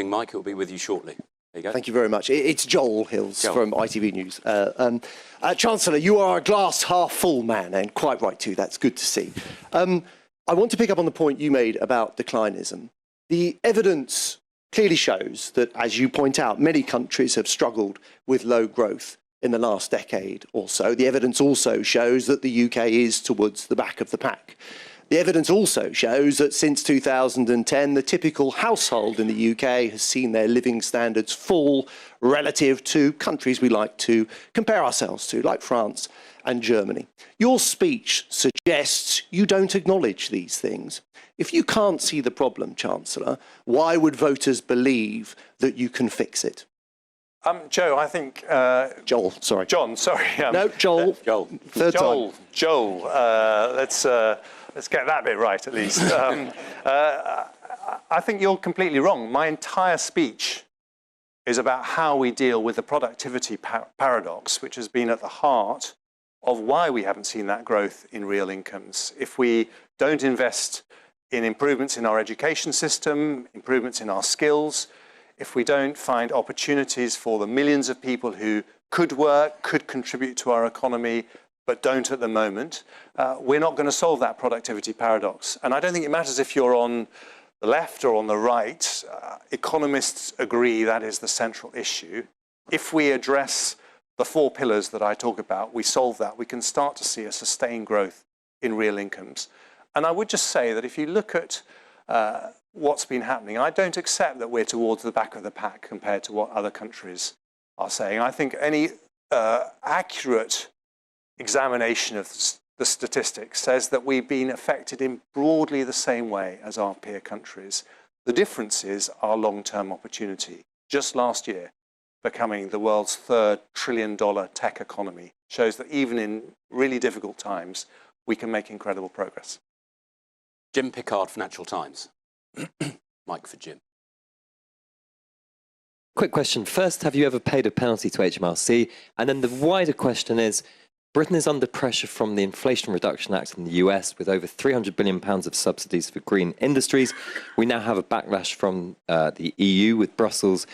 Mike, will be with you shortly. There you go. Thank you very much. It's Joel Hills Joel. from ITV News. Chancellor, you are a glass half full man, and quite right too. That's good to see. I want to pick up on the point you made about declinism. The evidence clearly shows that, as you point out, many countries have struggled with low growth in the last decade or so. The evidence also shows that the UK is towards the back of the pack. The evidence also shows that since 2010, the typical household in the UK has seen their living standards fall relative to countries we like to compare ourselves to, like France and Germany. Your speech suggests you don't acknowledge these things. If you can't see the problem, Chancellor, why would voters believe that you can fix it? Joe, I think... Joel, sorry. John, sorry. No, Joel. Joel. Third time. Joel. Let's get that bit right, at least. I think you're completely wrong. My entire speech is about how we deal with the productivity paradox, which has been at the heart of why we haven't seen that growth in real incomes. If we don't invest in improvements in our education system, improvements in our skills, if we don't find opportunities for the millions of people who could work, could contribute to our economy, but don't at the moment, we're not going to solve that productivity paradox. And I don't think it matters if you're on the left or on the right. Economists agree that is the central issue. If we address the 4 pillars that I talk about, we solve that, we can start to see a sustained growth in real incomes. And I would just say that if you look at what's been happening, I don't accept that we're towards the back of the pack compared to what other countries are saying. I think any accurate examination of the statistics says that we've been affected in broadly the same way as our peer countries. The difference is our long-term opportunity. Just last year, becoming the world's 3rd trillion-dollar tech economy shows that even in really difficult times, we can make incredible progress. Jim Pickard, Financial Times. Mike for Jim. Quick question. First, have you ever paid a penalty to HMRC? And then the wider question is, Britain is under pressure from the Inflation Reduction Act in the US with over £300 billion of subsidies for green industries. We now have a backlash from the EU with Brussels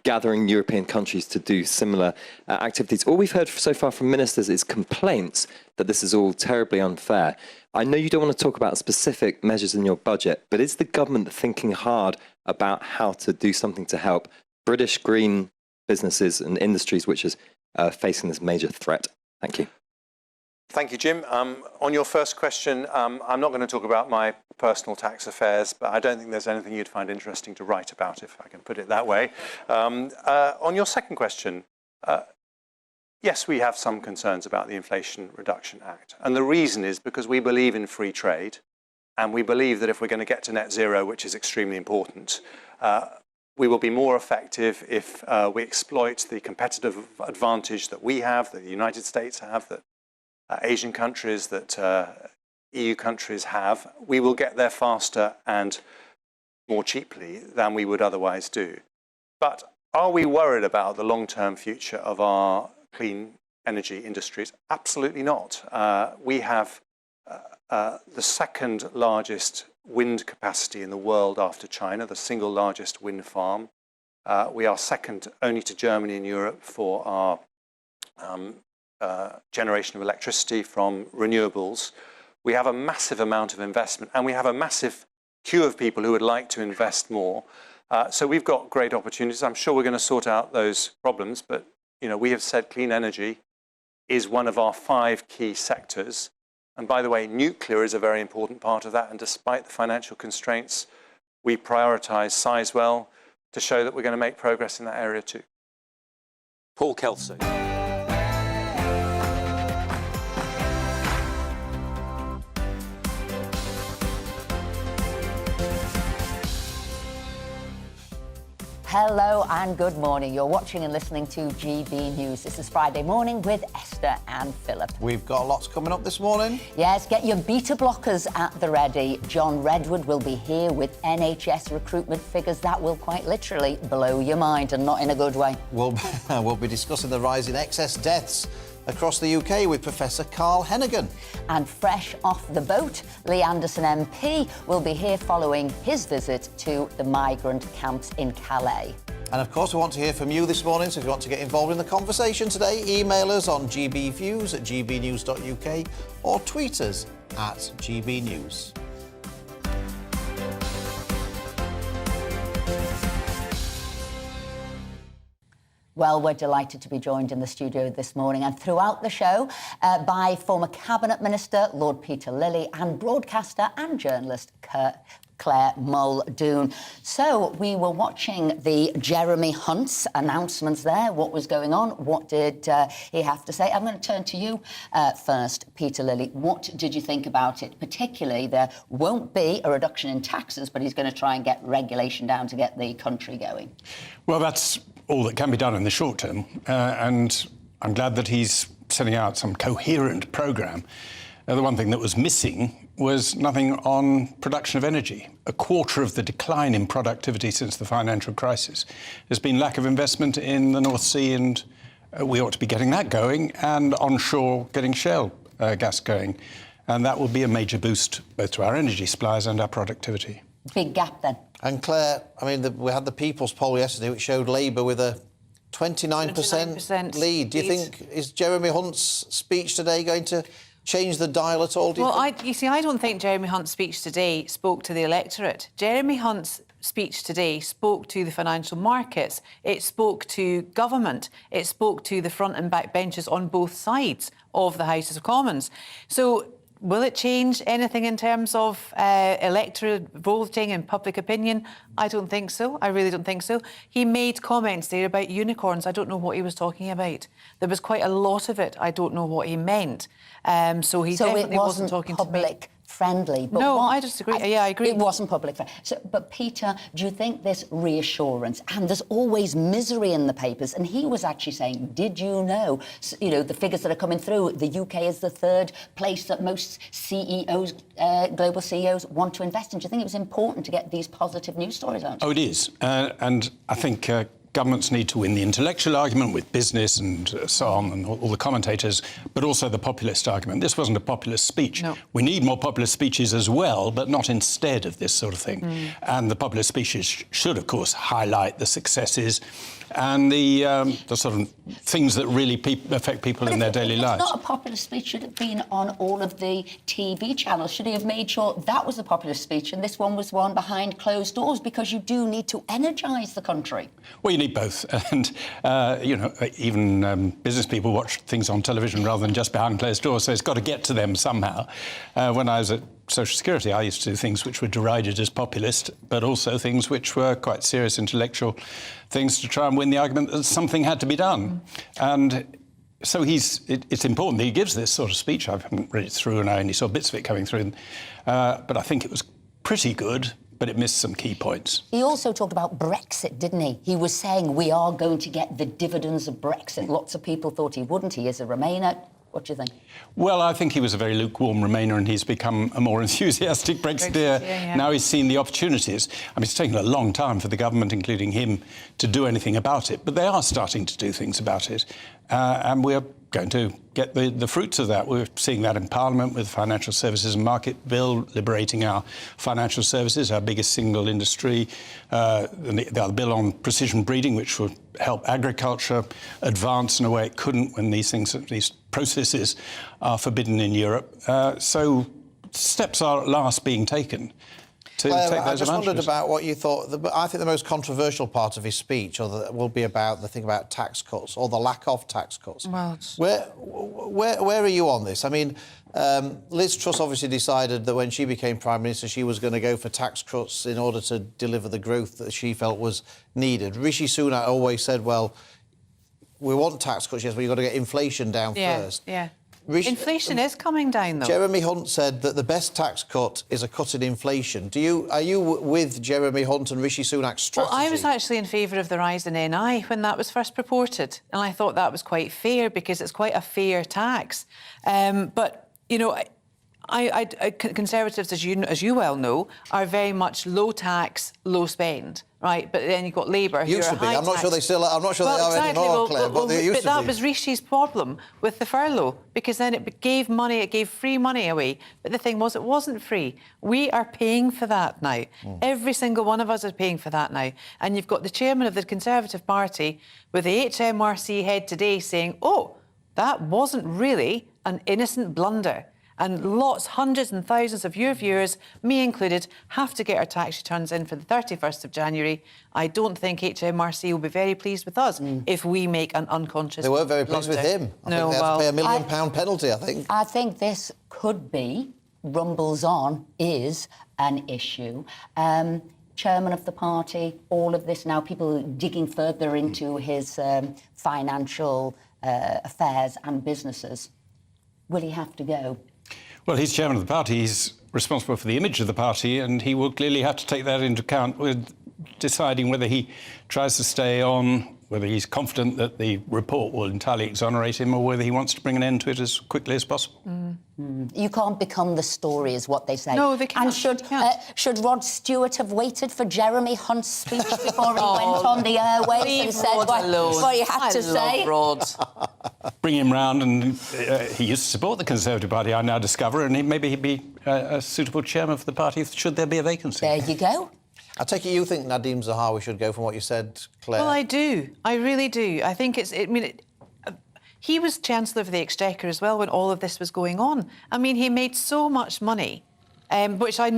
gathering European countries to do similar activities. All we've heard so far from ministers is complaints that this is all terribly unfair. I know you don't want to talk about specific measures in your budget, but is the government thinking hard about how to do something to help British green businesses and industries which is facing this major threat? Thank you. Thank you, Jim. On your first question, I'm not going to talk about my personal tax affairs, but I don't think there's anything you'd find interesting to write about, if I can put it that way. On your second question, yes, we have some concerns about the Inflation Reduction Act. And the reason is because we believe in free trade, and we believe that if we're going to get to net zero, which is extremely important, we will be more effective if we exploit the competitive advantage that we have, that the United States have, that Asian countries, that EU countries have. We will get there faster and more cheaply than we would otherwise do. But are we worried about the long-term future of our clean energy industries? Absolutely not. We have the 2nd largest wind capacity in the world after China, the single largest wind farm. We are 2nd only to Germany in Europe for our generation of electricity from renewables. We have a massive amount of investment, and we have a massive queue of people who would like to invest more. So we've got great opportunities. I'm sure we're going to sort out those problems, but we have said clean energy is one of our 5 key sectors. And by the way, nuclear is a very important part of that. And despite the financial constraints, we prioritise Sizewell to show that we're going to make progress in that area too. Paul Kelsey. Hello and good morning. You're watching and listening to GB News. This is Friday morning with Esther and Philip. We've got lots coming up this morning. Yes, get your beta blockers at the ready. John Redwood will be here with NHS recruitment figures that will quite literally blow your mind, and not in a good way. We'll be discussing the rise in excess deaths across the UK with Professor Carl Hennigan. And fresh off the boat, Lee Anderson MP will be here following his visit to the migrant camps in Calais. And of course, we want to hear from you this morning, so if you want to get involved in the conversation today, email us on gbviews@gbnews.uk or tweet us at gbnews. Well, we're delighted to be joined in the studio this morning and throughout the show by former Cabinet Minister Lord Peter Lilly and broadcaster and journalist Claire Muldoon. So we were watching the Jeremy Hunt's announcements there. What was going on? What did he have to say? I'm going to turn to you first, Peter Lilly. What did you think about it? Particularly, there won't be a reduction in taxes, but he's going to try and get regulation down to get the country going. Well, that's all that can be done in the short term. And I'm glad that he's setting out some coherent programme. The one thing that was missing was nothing on production of energy. A quarter of the decline in productivity since the financial crisis has been lack of investment in the North Sea, and we ought to be getting that going, and onshore getting shale gas going. And that will be a major boost both to our energy supplies and our productivity. Big gap then. And Claire, I mean, we had the People's poll yesterday, which showed Labour with a 29% lead. Do you think, is Jeremy Hunt's speech today going to change the dial at all, do you think? You see, I don't think Jeremy Hunt's speech today spoke to the electorate. Jeremy Hunt's speech today spoke to the financial markets. It spoke to government. It spoke to the front and back benches on both sides of the House of Commons. So will it change anything in terms of electorate voting and public opinion? I don't think so. I really don't think so. He made comments there about unicorns. I don't know what he was talking about. There was quite a lot of it. I don't know what he meant. So he definitely wasn't talking to me. Public friendly. But no, I disagree. Yeah, I agree. It wasn't public friendly. So, but Peter, do you think this reassurance, and there's always misery in the papers, and he was actually saying, did you know, the figures that are coming through, the UK is the third place that most CEOs, global CEOs, want to invest in. Do you think it was important to get these positive news stories out? Oh, it is. And I think governments need to win the intellectual argument with business and so on, and all the commentators, but also the populist argument. This wasn't a populist speech. No. We need more populist speeches as well, but not instead of this sort of thing. And the populist speeches should, of course, highlight the successes and the sort of things that really affect people in their daily lives. It's not a populist speech. Should have been on all of the TV channels. Should he have made sure that was a populist speech and this one was one behind closed doors, because you do need to energise the country? Well, you need both. And, even business people watch things on television rather than just behind closed doors, so it's got to get to them somehow. When I was at Social Security, I used to do things which were derided as populist, but also things which were quite serious intellectual things to try and win the argument that something had to be done. And so it's important that he gives this sort of speech. I haven't read it through and I only saw bits of it coming through. But I think it was pretty good, but it missed some key points. He also talked about Brexit, didn't he? He was saying we are going to get the dividends of Brexit. Lots of people thought he wouldn't. He is a Remainer. What do you think? Well, I think he was a very lukewarm Remainer and he's become a more enthusiastic Brexiteer. Now he's seen the opportunities. I mean, it's taken a long time for the government, including him, to do anything about it, but they are starting to do things about it. And we're going to get the fruits of that. We're seeing that in Parliament with the Financial Services and Market Bill, liberating our financial services, our biggest single industry, the bill on precision breeding, which will help agriculture advance in a way it couldn't when these processes are forbidden in Europe. So steps are at last being taken to take those I just advantages. wondered about what you thought. I think the most controversial part of his speech will be about the thing about tax cuts, or the lack of tax cuts. Well, where are you on this? I mean, Liz Truss obviously decided that when she became Prime Minister, she was going to go for tax cuts in order to deliver the growth that she felt was needed. Rishi Sunak always said, well, we want tax cuts, yes, but you've got to get inflation down first. Yeah. Inflation is coming down, though. Jeremy Hunt said that the best tax cut is a cut in inflation. Are you with Jeremy Hunt and Rishi Sunak's strategy? Well, I was actually in favour of the rise in NI when that was first purported, and I thought that was quite fair because it's quite a fair tax. But, Conservatives, as you well know, are very much low tax, low spend, right? But then you've got Labour, who Used are to be. high I'm not tax. sure they still. I'm not sure they are anymore, Claire. But they used to be. That was Rishi's problem with the furlough, because then it gave money, it gave free money away. But the thing was, it wasn't free. We are paying for that now. Every single one of us is paying for that now. And you've got the chairman of the Conservative Party with the HMRC head today saying, "Oh, that wasn't really an innocent blunder." And hundreds and thousands of your viewers, me included, have to get our tax returns in for the 31st of January. I don't think HMRC will be very pleased with us if we make an unconscious They weren't very pleased with him. I think they have to pay £1 million penalty, I think. I think this could be, rumbles on, is an issue. Chairman of the party, all of this now, people digging further into his financial affairs and businesses. Will he have to go? Well, he's chairman of the party. He's responsible for the image of the party, and he will clearly have to take that into account with deciding whether he tries to stay on, whether he's confident that the report will entirely exonerate him, or whether he wants to bring an end to it as quickly as possible. You can't become the story, is what they say. No, they can't. And should Rod Stewart have waited for Jeremy Hunt's speech before he went on the airwaves and said what he had to say? Rod. Bring him round, and he used to support the Conservative Party, I now discover, and maybe he'd be a suitable chairman for the party should there be a vacancy. There you go. I take it you think Nadeem Zahawi should go from what you said, Claire? Well, I do. I really do. I think he was Chancellor of the Exchequer as well when all of this was going on. I mean, he made so much money, which I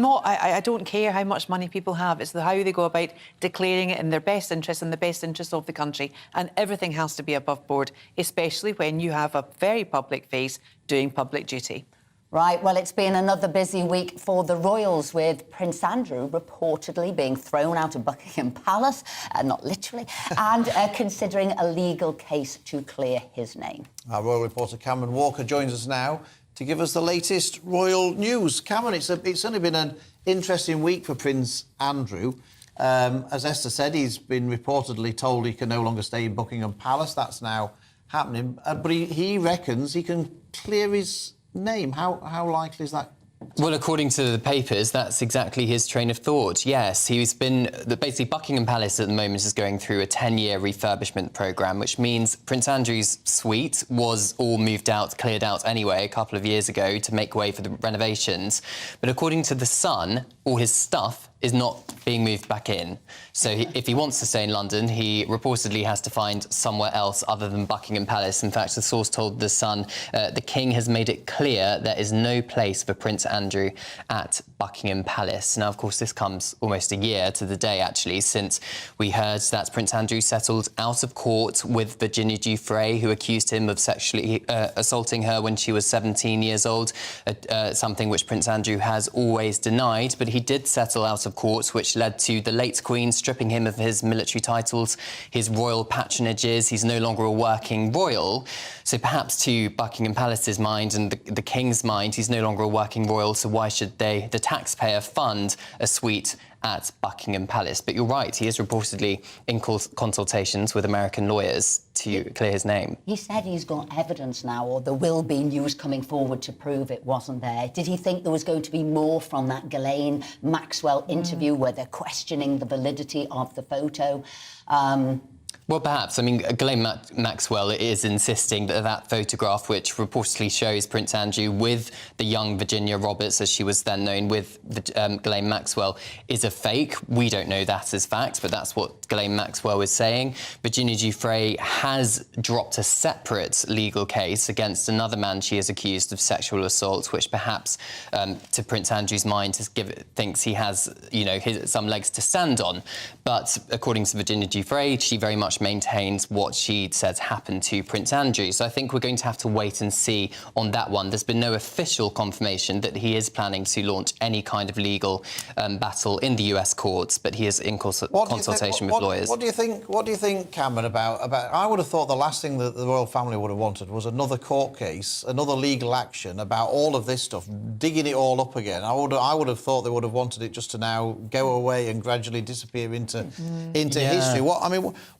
don't care how much money people have. It's how they go about declaring it in their best interest and the best interest of the country. And everything has to be above board, especially when you have a very public face doing public duty. Right, well, it's been another busy week for the royals, with Prince Andrew reportedly being thrown out of Buckingham Palace, not literally, and considering a legal case to clear his name. Our royal reporter Cameron Walker joins us now to give us the latest royal news. Cameron, it's certainly been an interesting week for Prince Andrew. As Esther said, he's been reportedly told he can no longer stay in Buckingham Palace. That's now happening. But he reckons he can clear his name. How likely is that? Well, according to the papers, that's exactly his train of thought. Yes, basically Buckingham Palace at the moment is going through a 10-year refurbishment programme, which means Prince Andrew's suite was all moved out, cleared out anyway a couple of years ago to make way for the renovations. But according to The Sun, all his stuff is not being moved back in. So if he wants to stay in London, he reportedly has to find somewhere else other than Buckingham Palace. In fact, the source told The Sun, the King has made it clear there is no place for Prince Andrew at Buckingham Palace. Now, of course, this comes almost a year to the day, actually, since we heard that Prince Andrew settled out of court with Virginia Giuffre, who accused him of sexually assaulting her when she was 17 years old, something which Prince Andrew has always denied. But he did settle out of court, which led to the late Queen stripping him of his military titles, his royal patronages. He's no longer a working royal. So perhaps to Buckingham Palace's mind and the King's mind, he's no longer a working royal, so why should the taxpayer, fund a suite at Buckingham Palace? But you're right, he is reportedly in consultations with American lawyers to clear his name. He said he's got evidence now, or there will be news coming forward to prove it wasn't there. Did he think there was going to be more from that Ghislaine Maxwell interview where they're questioning the validity of the photo? Well, perhaps. I mean, Ghislaine Maxwell is insisting that that photograph, which reportedly shows Prince Andrew with the young Virginia Roberts, as she was then known, with Ghislaine Maxwell, is a fake. We don't know that as fact, but that's what Ghislaine Maxwell is saying. Virginia Giuffre has dropped a separate legal case against another man she is accused of sexual assault, which perhaps, to Prince Andrew's mind, thinks he has, some legs to stand on. But according to Virginia Giuffre, she very much maintains what she says happened to Prince Andrew. So I think we're going to have to wait and see on that one. There's been no official confirmation that he is planning to launch any kind of legal battle in the US courts, but he is in consultation with lawyers. What do you think, Cameron, about... I would have thought the last thing that the royal family would have wanted was another court case, another legal action about all of this stuff, digging it all up again. I would have thought they would have wanted it just to now go away and gradually disappear into history.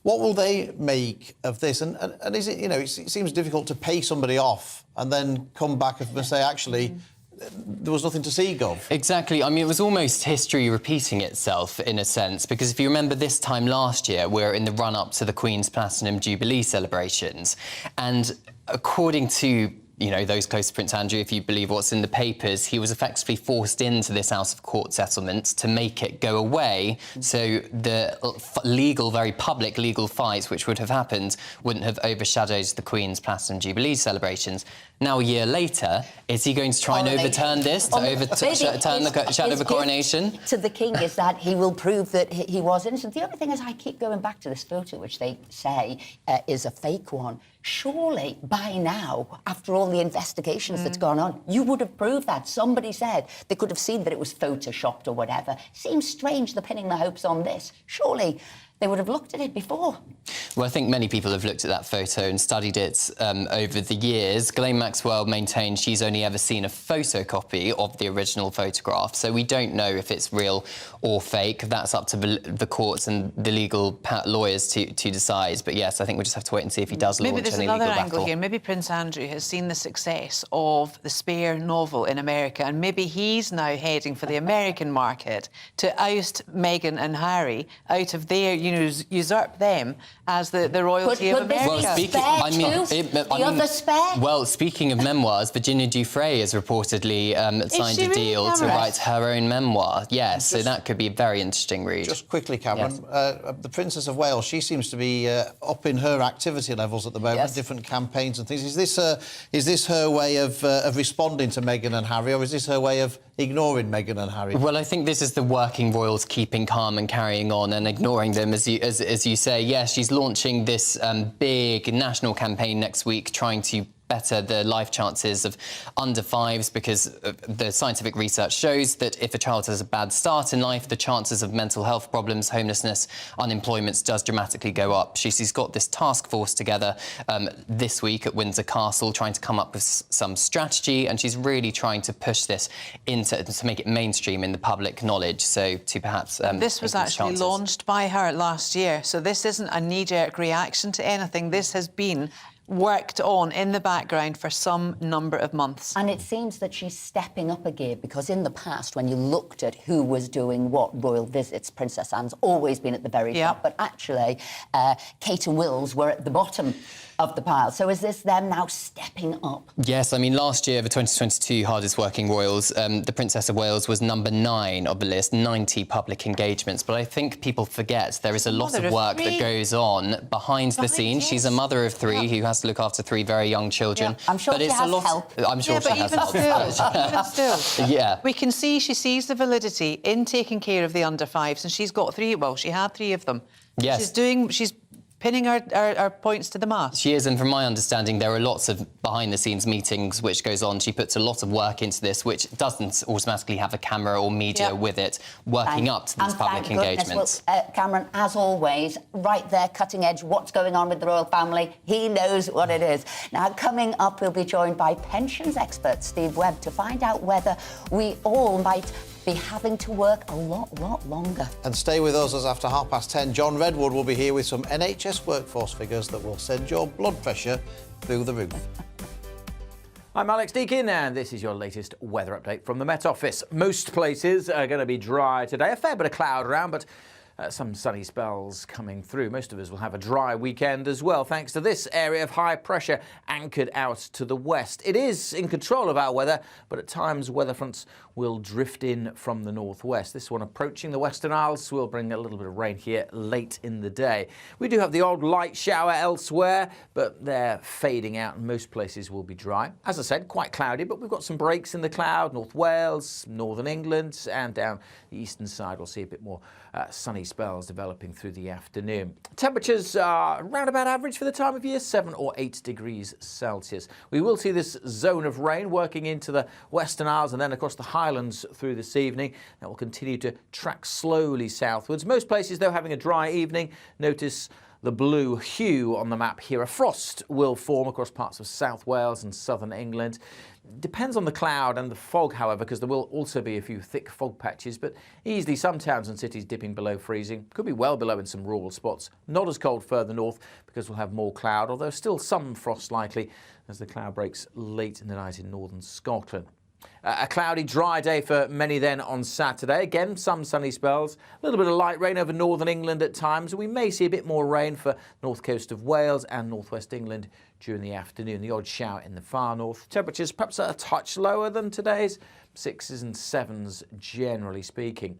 What will they make of this? And is it, it seems difficult to pay somebody off and then come back and say, actually, there was nothing to speak of. Exactly. I mean, it was almost history repeating itself in a sense, because if you remember this time last year, we're in the run-up to the Queen's Platinum Jubilee celebrations, and according to those close to Prince Andrew, if you believe what's in the papers, he was effectively forced into this out-of-court settlement to make it go away, so the very public legal fight which would have happened wouldn't have overshadowed the Queen's Platinum Jubilee celebrations. Now, a year later, is he going to try and overturn this, to overturn the shadow of a coronation? To the king is that he will prove that he was innocent. The other thing is, I keep going back to this photo, which they say is a fake one. Surely, by now, after all the investigations that's gone on, you would have proved that. Somebody said they could have seen that it was photoshopped or whatever. Seems strange they're pinning their hopes on this. Surely they would have looked at it before. Well, I think many people have looked at that photo and studied it over the years. Ghislaine Maxwell maintains she's only ever seen a photocopy of the original photograph, so we don't know if it's real or fake. That's up to the courts and the legal lawyers to decide. But yes, I think we'll just have to wait and see if he does launch any legal battle. Maybe there's another angle here. Maybe Prince Andrew has seen the success of the Spare novel in America, and maybe he's now heading for the American market to oust Meghan and Harry out of their, usurp them as the royalty of America. Well, speaking of memoirs, Virginia Giuffre has reportedly signed a deal to write her own memoir. Yes, so that could be a very interesting read. Just quickly, Cameron, the Princess of Wales, she seems to be upping her activity levels at the moment, different campaigns and things. Is this her way of responding to Meghan and Harry, or is this her way of ignoring Meghan and Harry? Well, I think this is the working royals keeping calm and carrying on and ignoring them, as you say. Yes, she's launching this big national campaign next week, trying to better the life chances of under fives, because the scientific research shows that if a child has a bad start in life, the chances of mental health problems, homelessness, unemployment does dramatically go up. She's got this task force together this week at Windsor Castle, trying to come up with some strategy, and she's really trying to push this to make it mainstream in the public knowledge, so to perhaps this was actually launched by her last year, so this isn't a knee-jerk reaction to anything. This has been worked on in the background for some number of months. And it seems that she's stepping up a gear, because in the past, when you looked at who was doing what royal visits, Princess Anne's always been at the very top, but actually Kate and Wills were at the bottom of the pile. So is this them now stepping up? Yes, I mean, last year, the 2022 hardest working royals, the Princess of Wales was number 9 of the list, 90 public engagements. But I think people forget there is a lot of work that goes on behind the scenes. She's a mother of 3 who has to look after 3 very young children. I'm sure she has help. I'm sure she has help. Even still, yeah. We can see she sees the validity in taking care of the under 5s, and she's got 3, well, she had 3 of them. Yes. She's pinning our points to the mast. She is, and from my understanding, there are lots of behind-the-scenes meetings which goes on. She puts a lot of work into this, which doesn't automatically have a camera or media with it, working up to these public engagements. Well, Cameron, as always, right there, cutting edge, what's going on with the royal family. He knows what it is. Now, coming up, we'll be joined by pensions expert Steve Webb to find out whether we all might be having to work a lot longer. And stay with us, as after 10:30, John Redwood will be here with some NHS workforce figures that will send your blood pressure through the roof. I'm Alex Deakin, and this is your latest weather update from the Met Office. Most places are going to be dry today. A fair bit of cloud around, but some sunny spells coming through. Most of us will have a dry weekend as well, thanks to this area of high pressure anchored out to the west. It is in control of our weather, but at times weather fronts will drift in from the northwest. This one approaching the Western Isles will bring a little bit of rain here late in the day. We do have the odd light shower elsewhere, but they're fading out and most places will be dry. As I said, quite cloudy, but we've got some breaks in the cloud. North Wales, northern England, and down the eastern side we'll see a bit more sunny spells developing through the afternoon. Temperatures are around about average for the time of year, 7 or 8 degrees Celsius. We will see this zone of rain working into the Western Isles and then across the Highlands through this evening. That will continue to track slowly southwards. Most places, though, having a dry evening. Notice the blue hue on the map here. A frost will form across parts of South Wales and southern England. Depends on the cloud and the fog, however, because there will also be a few thick fog patches, but easily some towns and cities dipping below freezing. Could be well below in some rural spots. Not as cold further north because we'll have more cloud, although still some frost likely as the cloud breaks late in the night in northern Scotland. A cloudy, dry day for many then on Saturday. Again, some sunny spells. A little bit of light rain over northern England at times. We may see a bit more rain for north coast of Wales and northwest England during the afternoon. The odd shower in the far north. Temperatures perhaps a touch lower than today's. 6s and 7s generally speaking.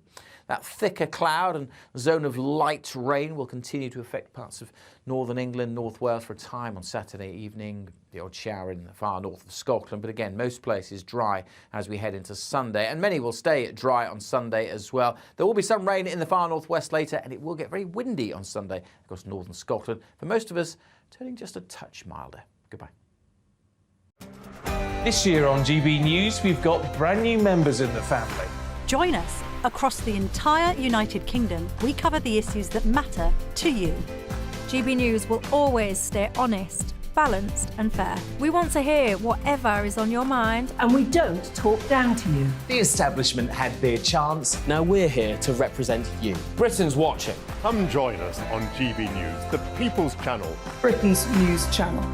That thicker cloud and zone of light rain will continue to affect parts of northern England, North Wales for a time on Saturday evening. The odd shower in the far north of Scotland, but again, most places dry as we head into Sunday, and many will stay dry on Sunday as well. There will be some rain in the far northwest later, and it will get very windy on Sunday across northern Scotland. For most of us, turning just a touch milder. Goodbye. This year on GB News, we've got brand new members in the family. Join us. Across the entire United Kingdom, we cover the issues that matter to you. GB News will always stay honest, balanced and fair. We want to hear whatever is on your mind, and we don't talk down to you. The establishment had their chance. Now we're here to represent you. Britain's watching. Come join us on GB News, the People's Channel. Britain's news channel.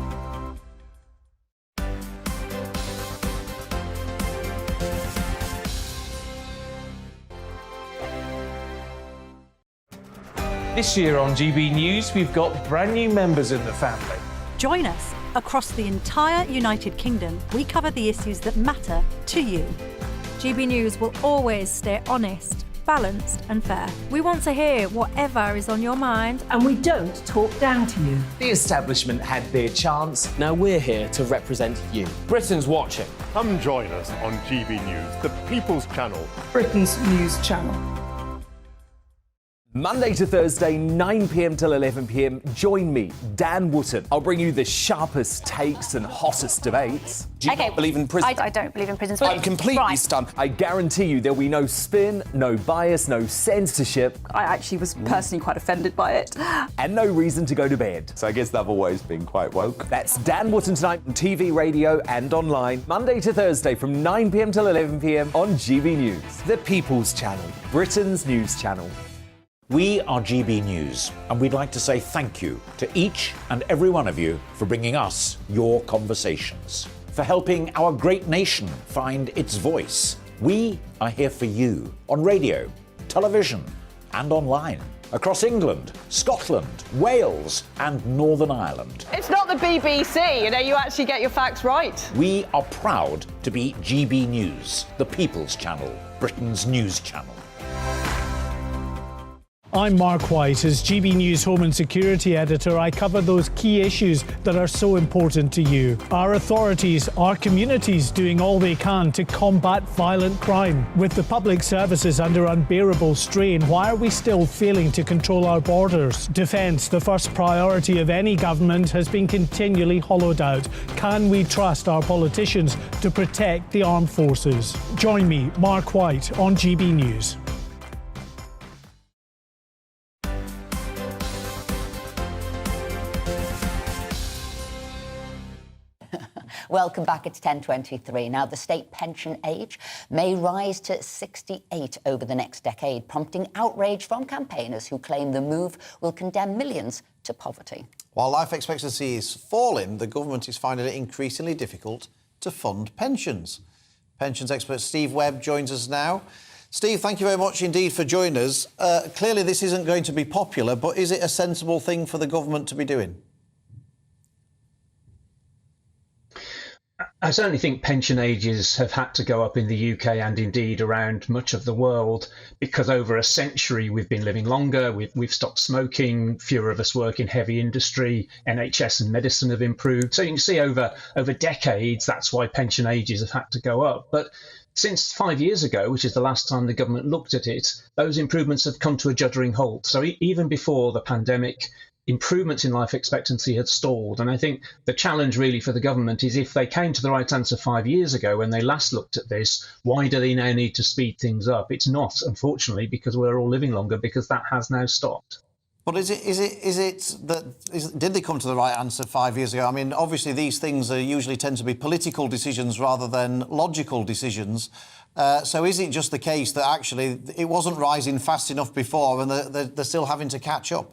This year on GB News, we've got brand new members in the family. Join us. Across the entire United Kingdom, we cover the issues that matter to you. GB News will always stay honest, balanced and fair. We want to hear whatever is on your mind, and we don't talk down to you. The establishment had their chance. Now we're here to represent you. Britain's watching. Come join us on GB News, the People's Channel. Britain's news channel. Monday to Thursday, 9 p.m. till 11 p.m. Join me, Dan Wootton. I'll bring you the sharpest takes and hottest debates. Do you not believe in prison? I don't believe in prisons. I'm completely stunned. I guarantee you there'll be no spin, no bias, no censorship. I actually was personally quite offended by it. And no reason to go to bed. So I guess they've always been quite woke. That's Dan Wootton tonight on TV, radio and online. Monday to Thursday from 9 p.m. till 11 p.m. on GB News. The People's Channel, Britain's news channel. We are GB News, and we'd like to say thank you to each and every one of you for bringing us your conversations, for helping our great nation find its voice. We are here for you on radio, television, and online, across England, Scotland, Wales, and Northern Ireland. It's not the BBC, you actually get your facts right. We are proud to be GB News, the People's Channel, Britain's news channel. I'm Mark White. As GB News Home and Security Editor, I cover those key issues that are so important to you. Our authorities, our communities doing all they can to combat violent crime. With the public services under unbearable strain, why are we still failing to control our borders? Defence, the first priority of any government, has been continually hollowed out. Can we trust our politicians to protect the armed forces? Join me, Mark White, on GB News. Welcome back. It's 10:23. Now, the state pension age may rise to 68 over the next decade, prompting outrage from campaigners who claim the move will condemn millions to poverty. While life expectancy is falling, the government is finding it increasingly difficult to fund pensions. Pensions expert Steve Webb joins us now. Steve, thank you very much indeed for joining us. Clearly, this isn't going to be popular, but is it a sensible thing for the government to be doing? I certainly think pension ages have had to go up in the UK and indeed around much of the world because over a century we've been living longer, we've stopped smoking, fewer of us work in heavy industry, NHS and medicine have improved. So you can see over decades that's why pension ages have had to go up. But since 5 years ago, which is the last time the government looked at it, those improvements have come to a juddering halt. So even before the pandemic, improvements in life expectancy had stalled. And I think the challenge really for the government is if they came to the right answer 5 years ago when they last looked at this, why do they now need to speed things up? It's not, unfortunately, because we're all living longer, because that has now stopped. But did they come to the right answer 5 years ago? I mean, obviously these things usually tend to be political decisions rather than logical decisions. So is it just the case that actually it wasn't rising fast enough before and they're still having to catch up?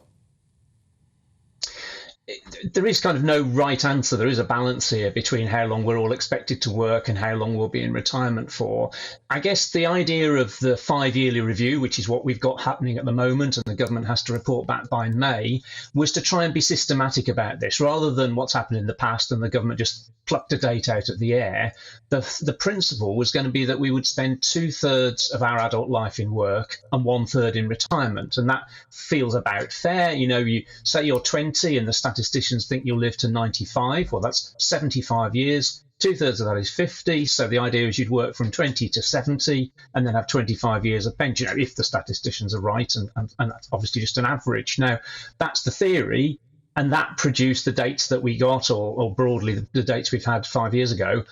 there is kind of no right answer. There is a balance here between how long we're all expected to work and how long we'll be in retirement for. I guess the idea of the 5-yearly review, which is what we've got happening at the moment, and the government has to report back by May, was to try and be systematic about this, rather than what's happened in the past and the government just plucked a date out of the air. The principle was going to be that we would spend 2/3 of our adult life in work and 1/3 in retirement. And that feels about fair. You know, you say you're 20 and the statisticians think you'll live to 95. Well, that's 75 years. 2/3 of that is 50. So the idea is you'd work from 20 to 70 and then have 25 years of pension, if the statisticians are right. And that's obviously just an average. Now, that's the theory. And that produced the dates that we got, or broadly the dates we've had 5 years ago.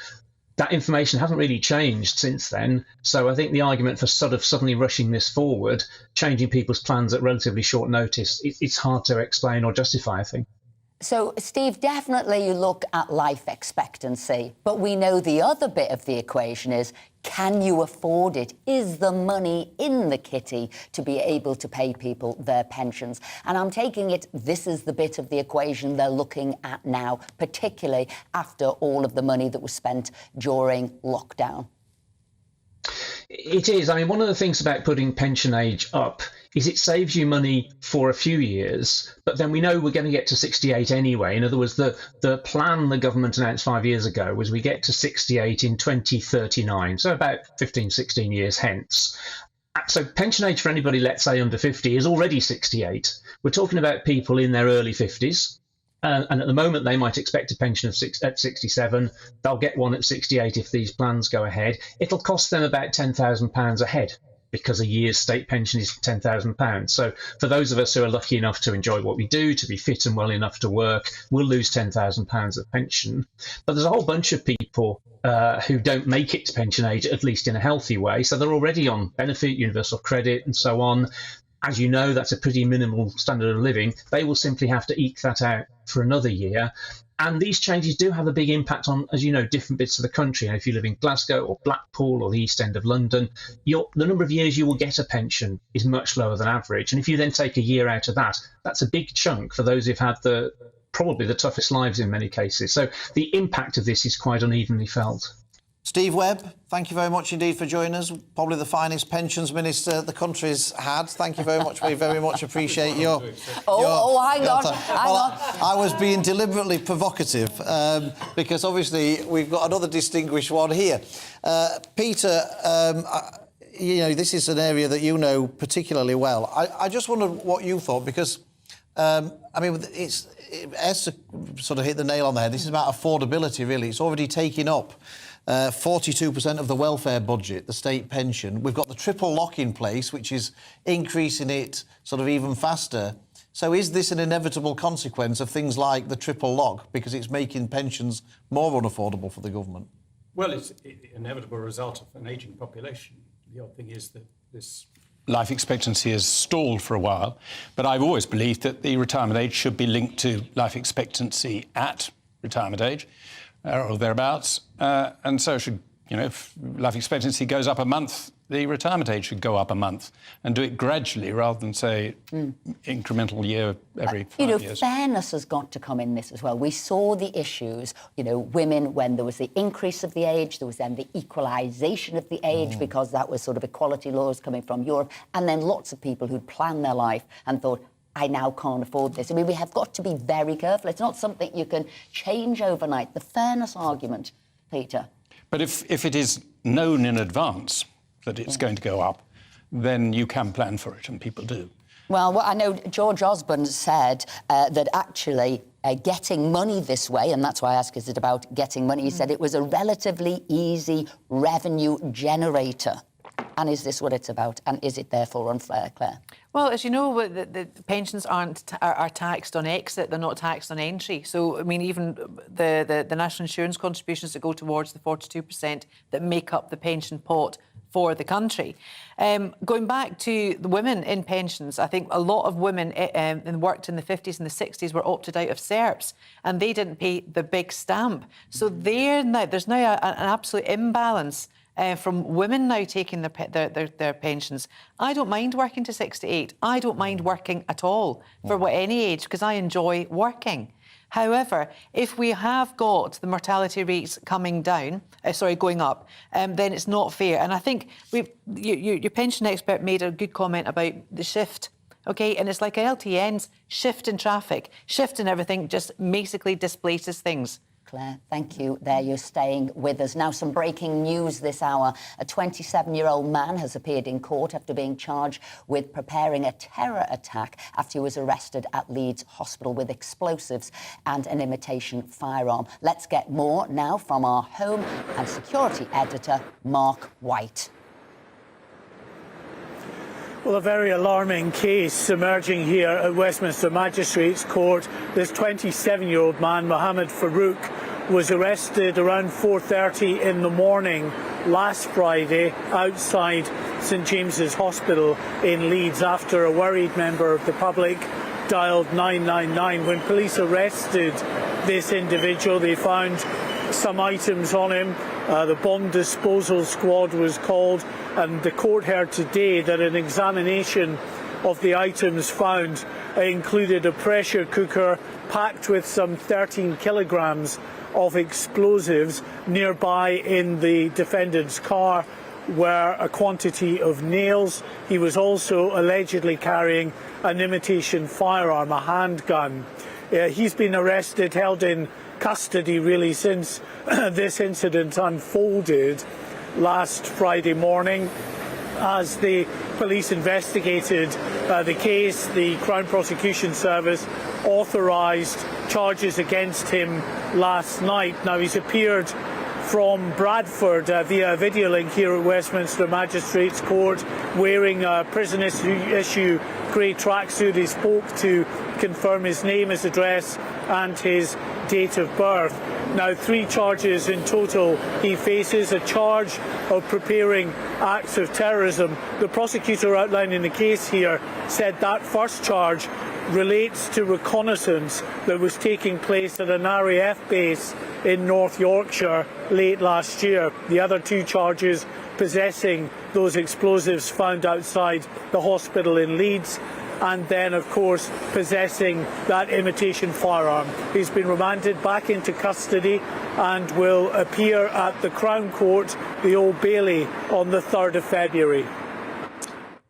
That information hasn't really changed since then. So I think the argument for sort of suddenly rushing this forward, changing people's plans at relatively short notice, it's hard to explain or justify, I think. So, Steve, definitely you look at life expectancy, but we know the other bit of the equation is, can you afford it? Is the money in the kitty to be able to pay people their pensions? And I'm taking it this is the bit of the equation they're looking at now, particularly after all of the money that was spent during lockdown. It is. I mean, one of the things about putting pension age up is it saves you money for a few years, but then we know we're going to get to 68 anyway. In other words, the plan the government announced 5 years ago was we get to 68 in 2039, so about 15, 16 years hence. So pension age for anybody, let's say, under 50 is already 68. We're talking about people in their early 50s. And at the moment, they might expect a pension of at 67. They'll get one at 68 if these plans go ahead. It'll cost them about £10,000 a head, because a year's state pension is £10,000. So for those of us who are lucky enough to enjoy what we do, to be fit and well enough to work, we'll lose £10,000 of pension. But there's a whole bunch of people who don't make it to pension age, at least in a healthy way. So they're already on benefit, universal credit and so on. As you know, that's a pretty minimal standard of living. They will simply have to eke that out for another year. And these changes do have a big impact on, as you know, different bits of the country. And if you live in Glasgow or Blackpool or the East End of London, the number of years you will get a pension is much lower than average. And if you then take a year out of that, that's a big chunk for those who've had probably the toughest lives in many cases. So the impact of this is quite unevenly felt. Steve Webb, thank you very much indeed for joining us. Probably the finest pensions minister the country's had. Thank you very much. We very much appreciate your... hang on. I was being deliberately provocative because obviously we've got another distinguished one here. Peter, you know, this is an area that you know particularly well. I just wondered what you thought, because, I mean, Esther sort of hit the nail on the head. This is about affordability, really. It's already taking up 42% of the welfare budget, the state pension. We've got the triple lock in place, which is increasing it sort of even faster. So is this an inevitable consequence of things like the triple lock, because it's making pensions more unaffordable for the government? Well, it's an inevitable result of an ageing population. The odd thing is that this life expectancy has stalled for a while, but I've always believed that the retirement age should be linked to life expectancy at retirement age, or thereabouts, and so should, you know, if life expectancy goes up a month, the retirement age should go up a month, and do it gradually rather than, say, incremental year every 5 years. Fairness has got to come in this as well. We saw the issues, you know, women, when there was the increase of the age, there was then the equalisation of the age, because that was sort of equality laws coming from Europe, and then lots of people who'd planned their life and thought, I now can't afford this. I mean, we have got to be very careful. It's not something you can change overnight. The fairness argument, Peter. But if it is known in advance that it's going to go up, then you can plan for it, and people do. Well, I know George Osborne said that actually getting money this way, and that's why I ask, is it about getting money? He said it was a relatively easy revenue generator. And is this what it's about? And is it therefore unfair, Claire? Well, as you know, the pensions are taxed on exit; they're not taxed on entry. So, I mean, even the national insurance contributions that go towards the 42% that make up the pension pot for the country. Going back to the women in pensions, I think a lot of women worked in the 50s and the 60s were opted out of SERPs, and they didn't pay the big stamp. So there's now an absolute imbalance from women now taking their pensions. I don't mind working to 68. I don't mind working at all for any age, because I enjoy working. However, if we have got the mortality rates going up, then it's not fair. And I think your pension expert made a good comment about the shift. OK, and it's like LTN's shift in traffic, shift in everything, just basically displaces things. Claire, thank you. There, you're staying with us. Now, some breaking news this hour. A 27-year-old man has appeared in court after being charged with preparing a terror attack after he was arrested at Leeds Hospital with explosives and an imitation firearm. Let's get more now from our home and security editor, Mark White. Well, a very alarming case emerging here at Westminster Magistrates Court. This 27-year-old man, Mohammed Farouk, was arrested around 4:30 in the morning last Friday outside St James's Hospital in Leeds after a worried member of the public dialled 999. When police arrested this individual, they found some items on him. The bomb disposal squad was called, and the court heard today that an examination of the items found included a pressure cooker packed with some 13 kilograms of explosives. Nearby in the defendant's car were a quantity of nails. He was also allegedly carrying an imitation firearm, a handgun. He's been arrested, held in custody really since this incident unfolded last Friday morning. As the police investigated the case, the Crown Prosecution Service authorised charges against him last night. Now, he's appeared from Bradford via video link here at Westminster Magistrates Court, wearing a prison issue grey tracksuit. He spoke to confirm his name, his address and his date of birth. Now, 3 charges in total he faces. A charge of preparing acts of terrorism. The prosecutor outlining the case here said that first charge relates to reconnaissance that was taking place at an RAF base in North Yorkshire late last year. The other 2 charges, possessing those explosives found outside the hospital in Leeds, and then, of course, possessing that imitation firearm. He's been remanded back into custody and will appear at the Crown Court, the Old Bailey, on the 3rd of February.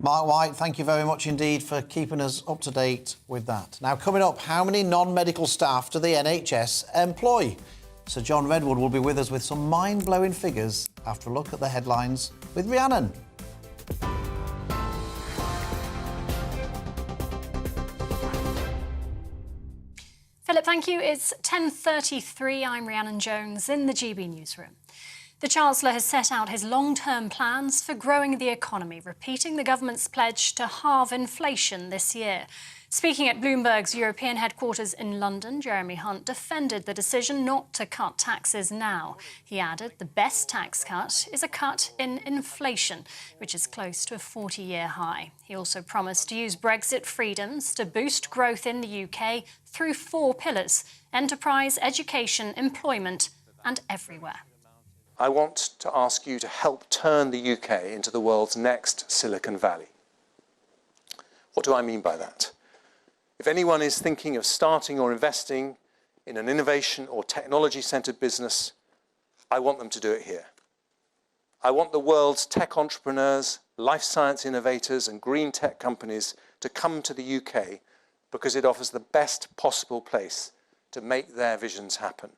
Mark White, thank you very much indeed for keeping us up to date with that. Now, coming up, how many non-medical staff do the NHS employ? Sir John Redwood will be with us with some mind-blowing figures after a look at the headlines with Rhiannon. Philip, thank you. It's 10:33. I'm Rhiannon Jones in the GB newsroom. The Chancellor has set out his long-term plans for growing the economy, repeating the government's pledge to halve inflation this year. Speaking at Bloomberg's European headquarters in London, Jeremy Hunt defended the decision not to cut taxes now. He added the best tax cut is a cut in inflation, which is close to a 40-year high. He also promised to use Brexit freedoms to boost growth in the UK through 4 pillars: enterprise, education, employment and everywhere. I want to ask you to help turn the UK into the world's next Silicon Valley. What do I mean by that? If anyone is thinking of starting or investing in an innovation or technology-centred business, I want them to do it here. I want the world's tech entrepreneurs, life science innovators and green tech companies to come to the UK because it offers the best possible place to make their visions happen.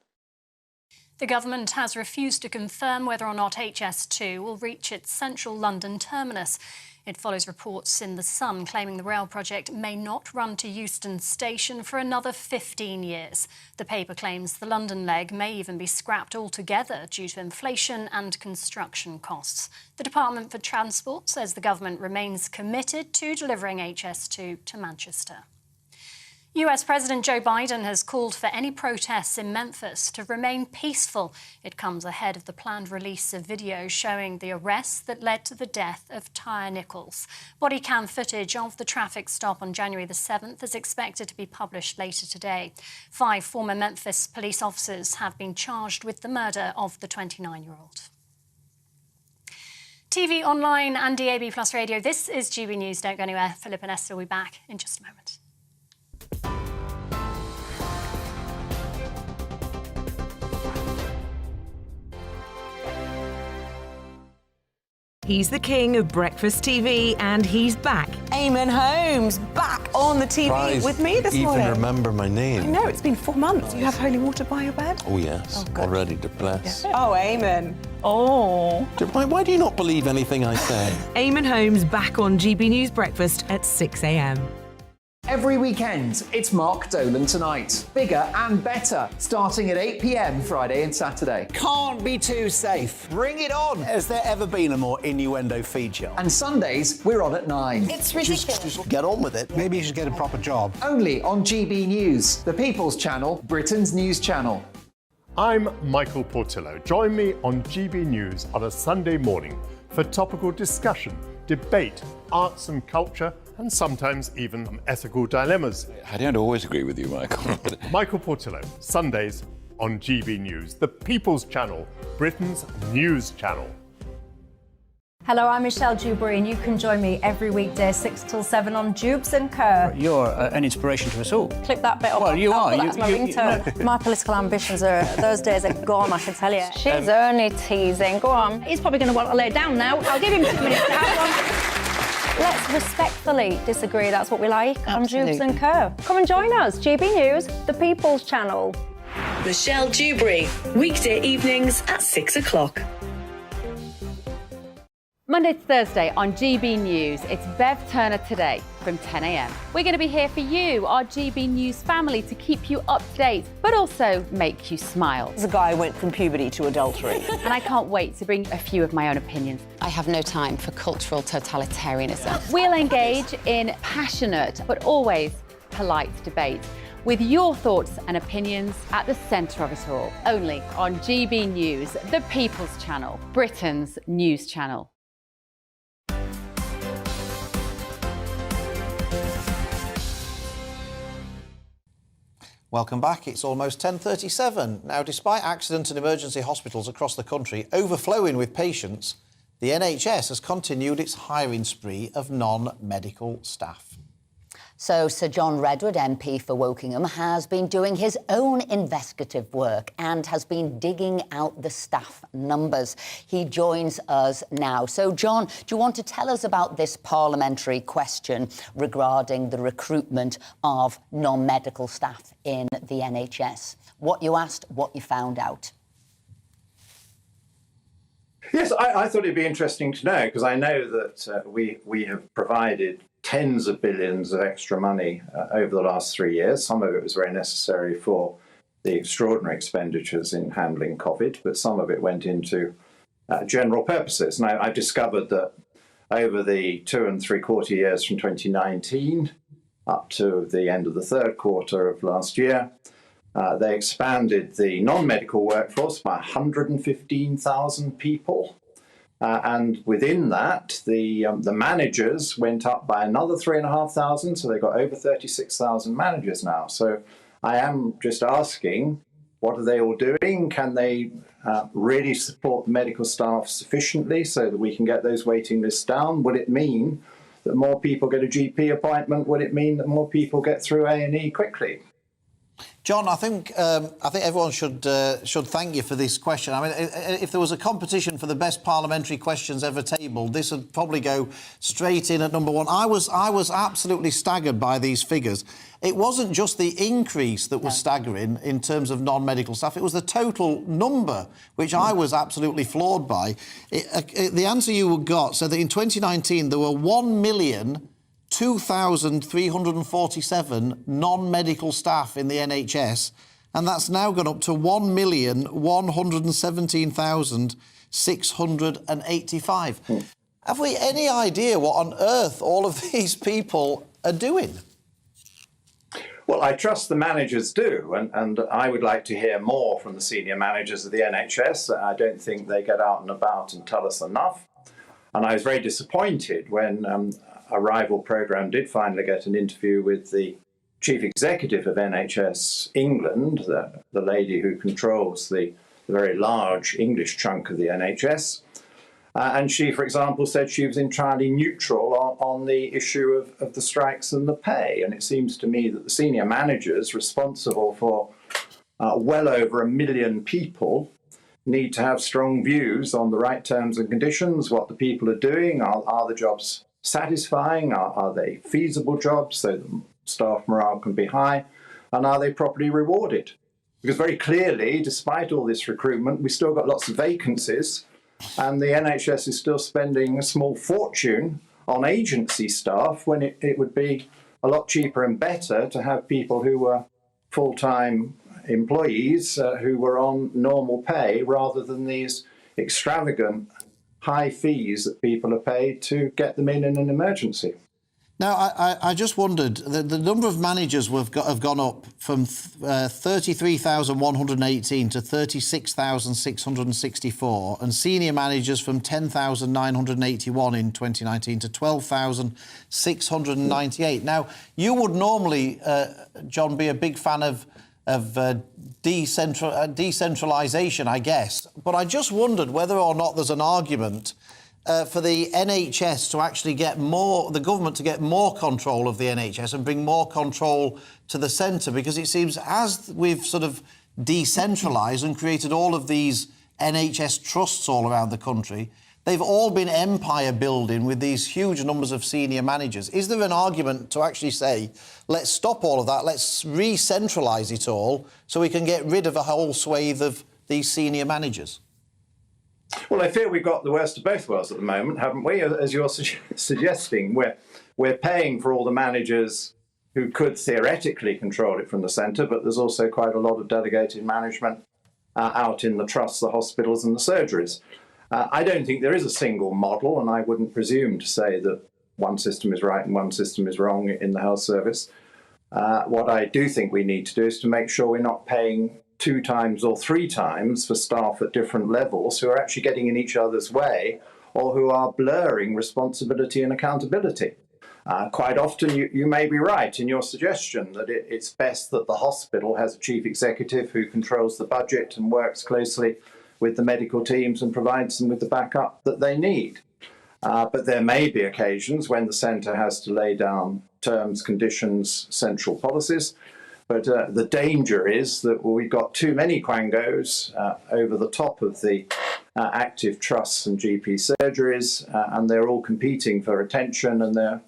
The government has refused to confirm whether or not HS2 will reach its central London terminus. It follows reports in The Sun claiming the rail project may not run to Euston Station for another 15 years. The paper claims the London leg may even be scrapped altogether due to inflation and construction costs. The Department for Transport says the government remains committed to delivering HS2 to Manchester. US President Joe Biden has called for any protests in Memphis to remain peaceful. It comes ahead of the planned release of video showing the arrests that led to the death of Tyre Nichols. Body cam footage of the traffic stop on January the 7th is expected to be published later today. 5 former Memphis police officers have been charged with the murder of the 29-year-old. TV, online and DAB Plus radio. This is GB News. Don't go anywhere. Philip and Esther will be back in just a moment. He's the king of breakfast TV, and he's back. Eamon Holmes, back on the TV Surprised with me this morning. Even remember my name. I know, it's been 4 months. You have holy water by your bed? Oh, yes. Oh, already to bless. Yeah. Oh, Eamon. Oh. Why do you not believe anything I say? Eamon Holmes back on GB News Breakfast at 6 a.m. Every weekend, it's Mark Dolan Tonight. Bigger and better, starting at 8 p.m. Friday and Saturday. Can't be too safe. Bring it on. Has there ever been a more innuendo feature? And Sundays, we're on at 9. It's ridiculous. Just get on with it. Maybe you should get a proper job. Only on GB News, the People's Channel, Britain's news channel. I'm Michael Portillo. Join me on GB News on a Sunday morning for topical discussion, debate, arts and culture, and sometimes even ethical dilemmas. I don't always agree with you, Michael. Michael Portillo, Sundays on GB News, the People's Channel, Britain's news channel. Hello, I'm Michelle Dewberry, and you can join me every weekday 6 till 7 on Jubes and Kerr. You're an inspiration to us all. Clip that bit off. Well, you are. That's my ringtone. My political ambitions those days are gone, I can tell you. She's only teasing. Go on. He's probably going to want to lay down now. I'll give him 2 minutes to have one. Let's respectfully disagree. That's what we like on Jubes and Kerr. Come and join us. GB News, the People's Channel. Michelle Dewberry, weekday evenings at 6 o'clock. Monday to Thursday on GB News, it's Bev Turner Today from 10 a.m. We're going to be here for you, our GB News family, to keep you up to date, but also make you smile. The guy went from puberty to adultery. And I can't wait to bring a few of my own opinions. I have no time for cultural totalitarianism. We'll engage in passionate, but always polite debate, with your thoughts and opinions at the centre of it all. Only on GB News, the People's Channel, Britain's news channel. Welcome back. It's almost 10:37. Now, despite accident and emergency hospitals across the country overflowing with patients, the NHS has continued its hiring spree of non-medical staff. So Sir John Redwood, MP for Wokingham, has been doing his own investigative work and has been digging out the staff numbers. He joins us now. So, John, do you want to tell us about this parliamentary question regarding the recruitment of non-medical staff in the NHS? What you asked, what you found out. Yes, I thought it'd be interesting to know, because I know that we have provided tens of billions of extra money over the last 3 years. Some of it was very necessary for the extraordinary expenditures in handling COVID, but some of it went into general purposes. And I've discovered that over the 2 3/4 years from 2019 up to the end of the third quarter of last year, they expanded the non-medical workforce by 115,000 people. And within that, the managers went up by another 3,500, so they've got over 36,000 managers now. So I am just asking, what are they all doing? Can they really support the medical staff sufficiently so that we can get those waiting lists down? Will it mean that more people get a GP appointment? Will it mean that more people get through A&E quickly? John, I think everyone should thank you for this question. I mean, if there was a competition for the best parliamentary questions ever tabled, this would probably go straight in at number one. I was absolutely staggered by these figures. It wasn't just the increase that was staggering in terms of non-medical staff. It was the total number, which I was absolutely floored by. The answer you got said that in 2019 there were 1,002,347 non-medical staff in the NHS, and that's now gone up to 1,117,685. Have we any idea what on earth all of these people are doing? Well, I trust the managers do, and I would like to hear more from the senior managers of the NHS. I don't think they get out and about and tell us enough. And I was very disappointed when a rival programme did finally get an interview with the chief executive of NHS England, the lady who controls the very large English chunk of the NHS. And she, for example, said she was entirely neutral on the issue of the strikes and the pay. And it seems to me that the senior managers responsible for well over 1 million people need to have strong views on the right terms and conditions, what the people are doing, are the jobs satisfying, are they feasible jobs so the staff morale can be high, and are they properly rewarded? Because very clearly, despite all this recruitment, we've still got lots of vacancies, and the NHS is still spending a small fortune on agency staff when it would be a lot cheaper and better to have people who were full-time employees who were on normal pay rather than these extravagant high fees that people are paid to get them in an emergency. Now, I just wondered, the number of managers have gone up from 33,118 to 36,664, and senior managers from 10,981 in 2019 to 12,698. Now, you would normally, John, be a big fan of decentralisation, I guess. But I just wondered whether or not there's an argument for the NHS to actually get more, the government to get more control of the NHS and bring more control to the centre, because it seems as we've sort of decentralised and created all of these NHS trusts all around the country, they've all been empire building with these huge numbers of senior managers. Is there an argument to actually say, let's stop all of that, let's re-centralise it all so we can get rid of a whole swathe of these senior managers? Well, I fear we've got the worst of both worlds at the moment, haven't we? As you're suggesting, we're paying for all the managers who could theoretically control it from the centre, but there's also quite a lot of delegated management out in the trusts, the hospitals and the surgeries. I don't think there is a single model, and I wouldn't presume to say that one system is right and one system is wrong in the health service. What I do think we need to do is to make sure we're not paying 2 times or 3 times for staff at different levels who are actually getting in each other's way or who are blurring responsibility and accountability. Quite often you may be right in your suggestion that it's best that the hospital has a chief executive who controls the budget and works closely with the medical teams and provides them with the backup that they need. But there may be occasions when the centre has to lay down terms, conditions, central policies. But the danger is that we've got too many quangos over the top of the active trusts and GP surgeries, and they're all competing for attention, and they're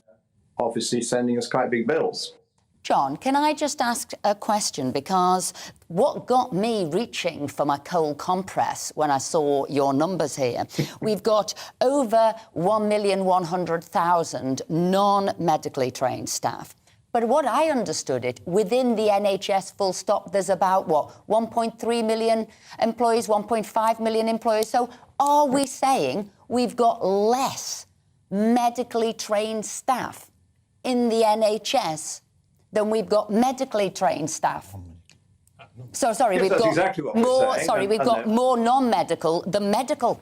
obviously sending us quite big bills. John, can I just ask a question? Because what got me reaching for my cold compress when I saw your numbers here, we've got over 1,100,000 non-medically trained staff. But what I understood it, within the NHS full stop, there's about, 1.3 million employees, 1.5 million employees. So are we saying we've got less medically trained staff in the NHS than we've got medically trained staff? So, sorry, yes, we've that's got exactly what more, we're saying. sorry, we've got more non-medical than medical.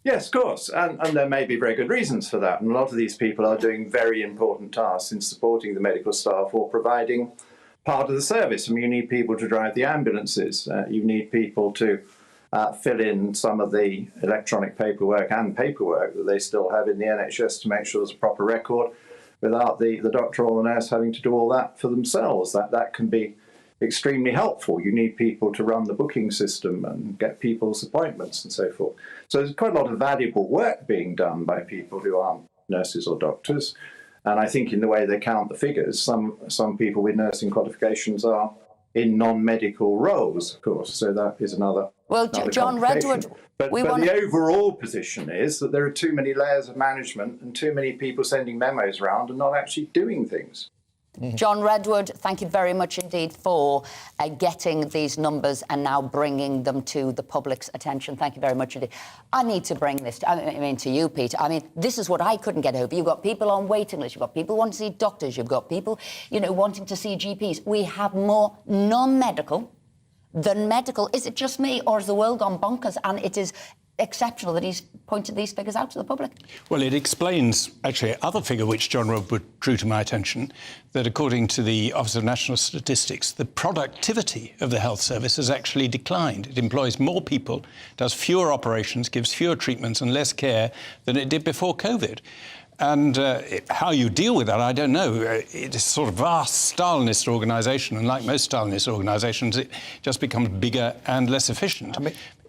Yes, of course, and there may be very good reasons for that. And a lot of these people are doing very important tasks in supporting the medical staff or providing part of the service. I mean, you need people to drive the ambulances. You need people to fill in some of the electronic paperwork that they still have in the NHS to make sure there's a proper record without the doctor or the nurse having to do all that for themselves. That can be extremely helpful. You need people to run the booking system and get people's appointments and so forth. So there's quite a lot of valuable work being done by people who aren't nurses or doctors. And I think in the way they count the figures, some people with nursing qualifications are in non-medical roles, of course. So that is another. Well, John Redwood, but the overall position is that there are too many layers of management and too many people sending memos around and not actually doing things. John Redwood, thank you very much indeed for getting these numbers and now bringing them to the public's attention. Thank you very much indeed. I need to bring this to you, Peter. I mean, this is what I couldn't get over. You've got people on waiting lists, you've got people wanting to see doctors, you've got people, wanting to see GPs. We have more non-medical than medical. Is it just me, or has the world gone bonkers? And it is exceptional that he's pointed these figures out to the public. Well, it explains, actually, other figure which John Road drew to my attention, that according to the Office of National Statistics, the productivity of the health service has actually declined. It employs more people, does fewer operations, gives fewer treatments and less care than it did before COVID. And how you deal with that, I don't know. It is sort of vast Stalinist organisation, and like most Stalinist organisations, it just becomes bigger and less efficient.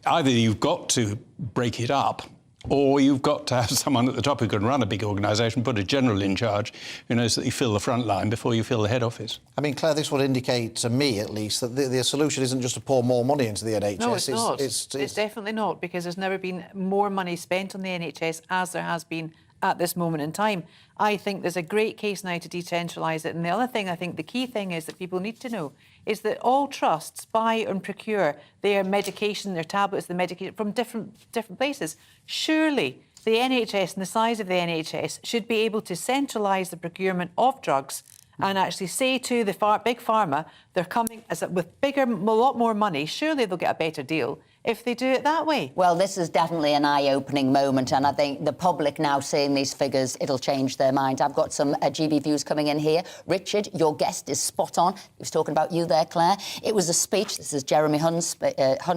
Either you've got to break it up, or you've got to have someone at the top who can run a big organisation, put a general in charge who knows that you fill the front line before you fill the head office. I mean, Claire, this would indicate to me, at least, that the solution isn't just to pour more money into the NHS. No, it's not. It's definitely not, because there's never been more money spent on the NHS as there has been at this moment in time. I think there's a great case now to decentralise it. And the other thing, I think the key thing is that people need to know is that all trusts buy and procure their medication, their tablets, the medication from different places. Surely the NHS and the size of the NHS should be able to centralise the procurement of drugs and actually say to the big pharma, they're coming with a lot more money, surely they'll get a better deal if they do it that way. Well, this is definitely an eye-opening moment, and I think the public now seeing these figures, it'll change their mind. I've got some GB views coming in here. Richard, your guest is spot on. He was talking about you there, Claire. It was a speech, this is Jeremy Hunt's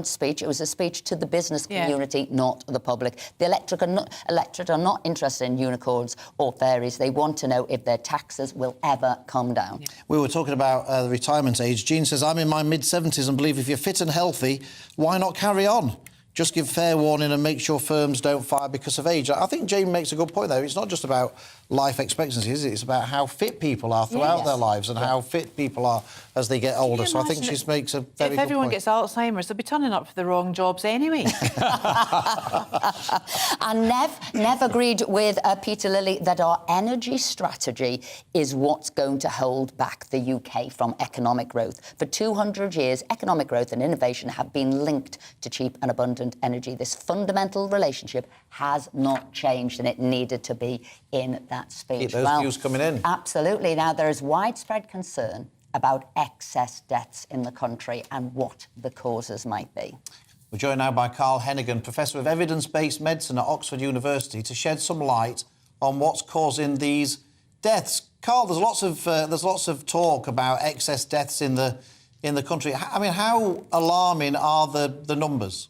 speech, it was a speech to the business community, not the public. The electorate are not interested in unicorns or fairies. They want to know if their taxes will ever come down. We were talking about the retirement age. Jean says, I'm in my mid-70s and believe if you're fit and healthy, why not carry on? Just give fair warning and make sure firms don't fire because of age. I think Jane makes a good point there. It's not just about life expectancy, is it? It's about how fit people are throughout their lives and how fit people are as they get older. So I think she makes a very good point. If everyone gets Alzheimer's, they'll be turning up for the wrong jobs anyway. And Nev agreed with Peter Lilly that our energy strategy is what's going to hold back the UK from economic growth. For 200 years, economic growth and innovation have been linked to cheap and abundant energy. This fundamental relationship has not changed, and it needed to be in that speech. Keep those views coming in. Absolutely. Now, there is widespread concern about excess debts in the country and what the causes might be. We're joined now by Carl Hennigan, Professor of Evidence-Based Medicine at Oxford University, to shed some light on what's causing these deaths. Carl, there's lots of talk about excess deaths in the country. I mean, how alarming are the numbers?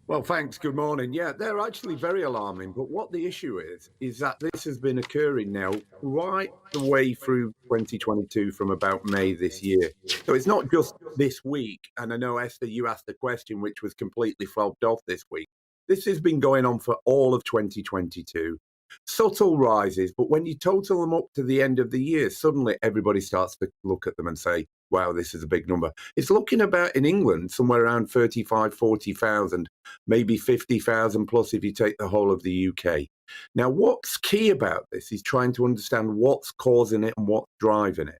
Well, thanks. Good morning. Yeah, they're actually very alarming. But what the issue is that this has been occurring now right the way through 2022 from about May this year. So it's not just this week. And I know, Esther, you asked a question which was completely flogged off this week. This has been going on for all of 2022. Subtle rises, but when you total them up to the end of the year, suddenly everybody starts to look at them and say, wow, this is a big number. It's looking about in England somewhere around 35, 40,000, maybe 50,000 plus if you take the whole of the UK. Now, what's key about this is trying to understand what's causing it and what's driving it.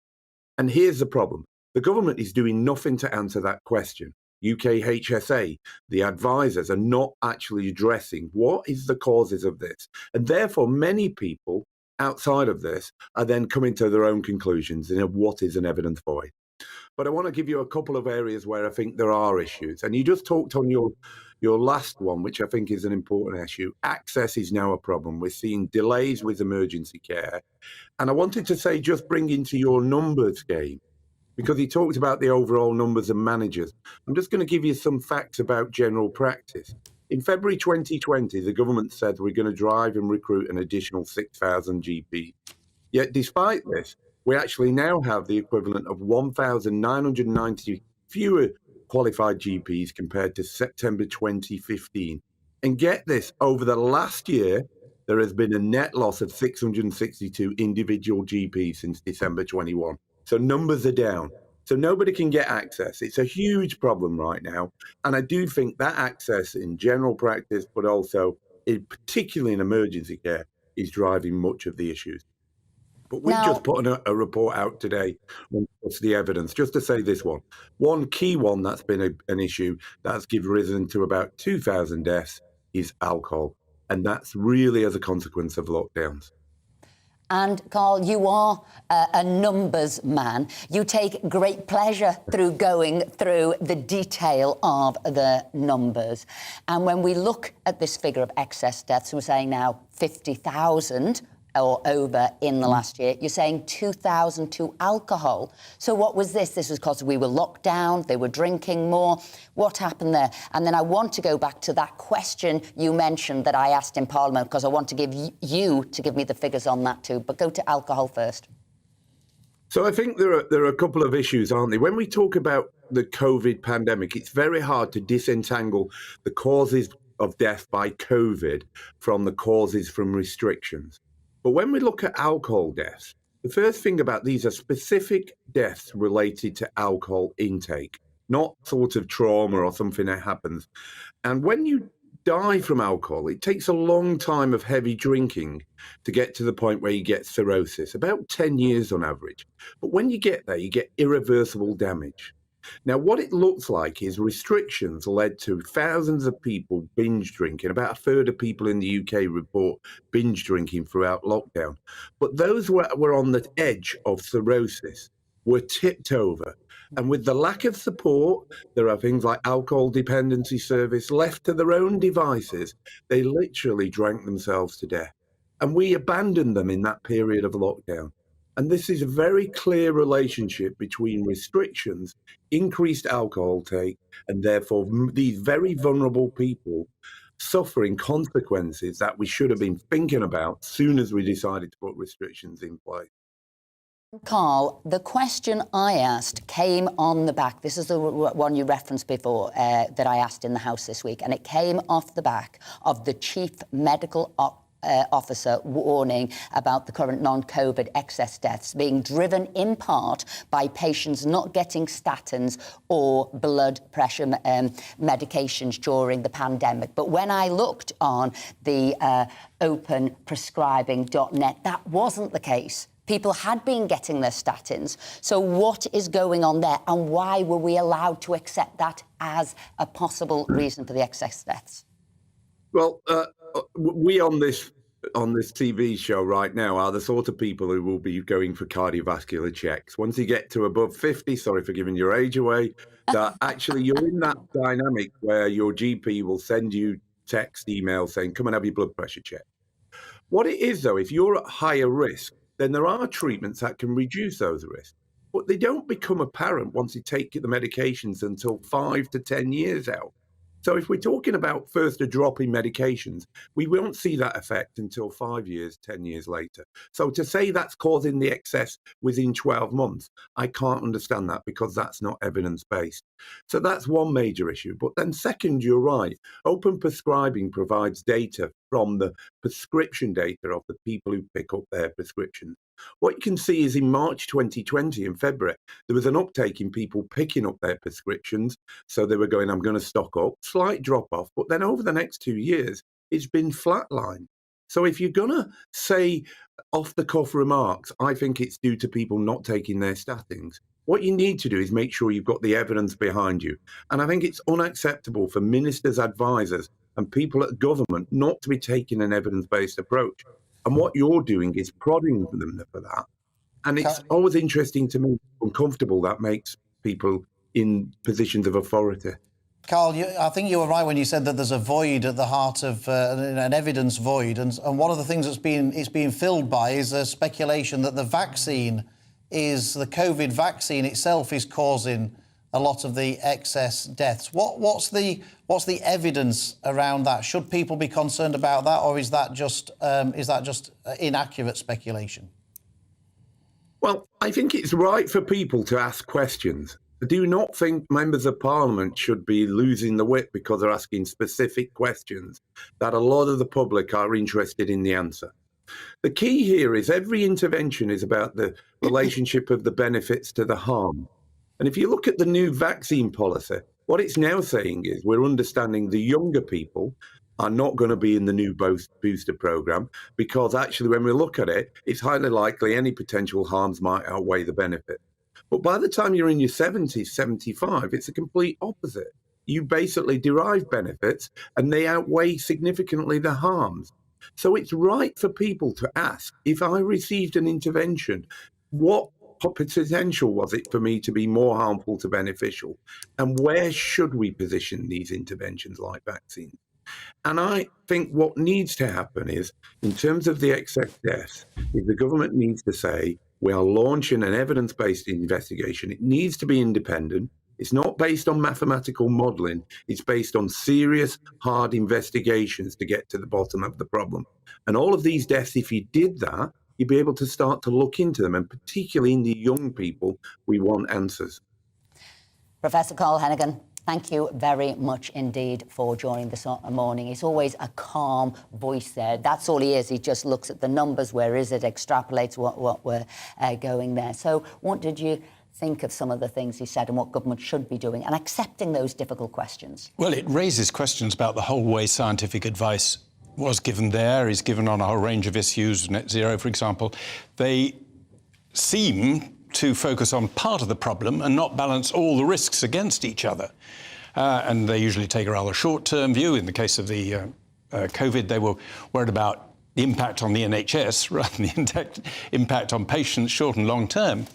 And here's the problem. The government is doing nothing to answer that question. UK HSA, the advisors are not actually addressing what is the causes of this. And therefore, many people outside of this are then coming to their own conclusions in what is an evidence void. But I want to give you a couple of areas where I think there are issues. And you just talked on your last one, which I think is an important issue. Access is now a problem. We're seeing delays with emergency care. And I wanted to say, just bring into your numbers game, because he talked about the overall numbers of managers. I'm just going to give you some facts about general practice. In February 2020, the government said we're going to drive and recruit an additional 6,000 GPs. Yet despite this, we actually now have the equivalent of 1,990 fewer qualified GPs compared to September 2015. And get this, over the last year, there has been a net loss of 662 individual GPs since December 21. So numbers are down. So nobody can get access. It's a huge problem right now. And I do think that access in general practice, but also particularly in emergency care, is driving much of the issues. But we've just put a report out today on what's the evidence. Just to say this one. One key one that's been an issue that's risen to about 2,000 deaths is alcohol. And that's really as a consequence of lockdowns. And Carl, you are a numbers man. You take great pleasure through going through the detail of the numbers. And when we look at this figure of excess deaths, we're saying now 50,000 or over in the last year. You're saying 2,000 to alcohol. So what was this? This was because we were locked down, they were drinking more. What happened there? And then I want to go back to that question you mentioned that I asked in Parliament, because I want to give you to give me the figures on that too. But go to alcohol first. So I think there are a couple of issues, aren't there? When we talk about the COVID pandemic, it's very hard to disentangle the causes of death by COVID from the causes from restrictions. But when we look at alcohol deaths, the first thing about these are specific deaths related to alcohol intake, not sort of trauma or something that happens. And when you die from alcohol, it takes a long time of heavy drinking to get to the point where you get cirrhosis, about 10 years on average. But when you get there, you get irreversible damage. Now, what it looks like is restrictions led to thousands of people binge drinking. About a third of people in the UK report binge drinking throughout lockdown. But those who were on the edge of cirrhosis were tipped over. And with the lack of support, there are things like alcohol dependency service. Left to their own devices, they literally drank themselves to death. And we abandoned them in that period of lockdown. And this is a very clear relationship between restrictions, increased alcohol take, and therefore these very vulnerable people suffering consequences that we should have been thinking about as soon as we decided to put restrictions in place. Carl, the question I asked came on the back. This is the one you referenced before that I asked in the House this week, and it came off the back of the Chief Medical Officer warning about the current non-COVID excess deaths being driven in part by patients not getting statins or blood pressure medications during the pandemic. But when I looked on the openprescribing.net, that wasn't the case. People had been getting their statins. So what is going on there, and why were we allowed to accept that as a possible reason for the excess deaths? Well, we on this TV show right now are the sort of people who will be going for cardiovascular checks. Once you get to above 50, sorry for giving your age away, that actually you're in that dynamic where your GP will send you text, email saying, come and have your blood pressure checked. What it is, though, if you're at higher risk, then there are treatments that can reduce those risks. But they don't become apparent once you take the medications until 5 to 10 years out. So if we're talking about first a drop in medications, we won't see that effect until 5 years, 10 years later. So to say that's causing the excess within 12 months, I can't understand that because that's not evidence-based. So that's one major issue. But then second, you're right. Open prescribing provides data from the prescription data of the people who pick up their prescriptions. What you can see is in March 2020, in February, there was an uptake in people picking up their prescriptions. So they were going, I'm going to stock up, slight drop off. But then over the next 2 years, it's been flatlined. So if you're going to say off the cuff remarks, I think it's due to people not taking their statins. What you need to do is make sure you've got the evidence behind you. And I think it's unacceptable for ministers, advisors, and people at government not to be taking an evidence-based approach. And what you're doing is prodding them for that. And it's always interesting to me, uncomfortable that makes people in positions of authority. Carl, I think you were right when you said that there's a void at the heart of an evidence void. And one of the things it's being filled by is a speculation that the COVID vaccine itself is causing a lot of the excess deaths. What's the evidence around that? Should people be concerned about that, or is that just inaccurate speculation? Well, I think it's right for people to ask questions. I do not think members of Parliament should be losing the wit because they're asking specific questions that a lot of the public are interested in the answer. The key here is every intervention is about the relationship of the benefits to the harm. And if you look at the new vaccine policy, what it's now saying is we're understanding the younger people are not going to be in the new booster program because actually when we look at it, it's highly likely any potential harms might outweigh the benefit. But by the time you're in your 70s, 75, it's a complete opposite. You basically derive benefits and they outweigh significantly the harms. So it's right for people to ask, if I received an intervention, what potential was it for me to be more harmful to beneficial? And where should we position these interventions like vaccines? And I think what needs to happen is, in terms of the excess deaths, is the government needs to say, we are launching an evidence-based investigation. It needs to be independent. It's not based on mathematical modelling. It's based on serious, hard investigations to get to the bottom of the problem. And all of these deaths, if you did that, you'd be able to start to look into them. And particularly in the young people, we want answers. Professor Carl Hennigan, thank you very much indeed for joining this morning. He's always a calm voice there. That's all he is. He just looks at the numbers. Where is it? Extrapolates what we're going there. So what did you think of some of the things he said and what government should be doing and accepting those difficult questions? Well, it raises questions about the whole way scientific advice was given there, is given on a whole range of issues, net zero, for example. They seem to focus on part of the problem and not balance all the risks against each other. And they usually take a rather short-term view. In the case of the COVID, they were worried about the impact on the NHS rather than the impact on patients, short and long term.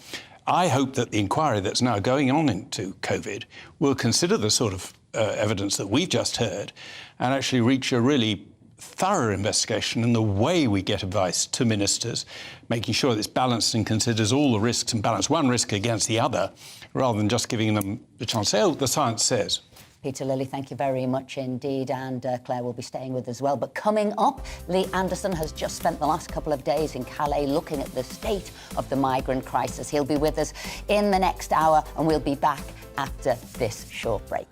I hope that the inquiry that's now going on into COVID will consider the sort of evidence that we've just heard and actually reach a really thorough investigation in the way we get advice to ministers, making sure that it's balanced and considers all the risks and balance one risk against the other, rather than just giving them the chance to say, oh, the science says. Peter Lilly, thank you very much indeed, and Claire will be staying with us as well. But coming up, Lee Anderson has just spent the last couple of days in Calais looking at the state of the migrant crisis. He'll be with us in the next hour, and we'll be back after this short break.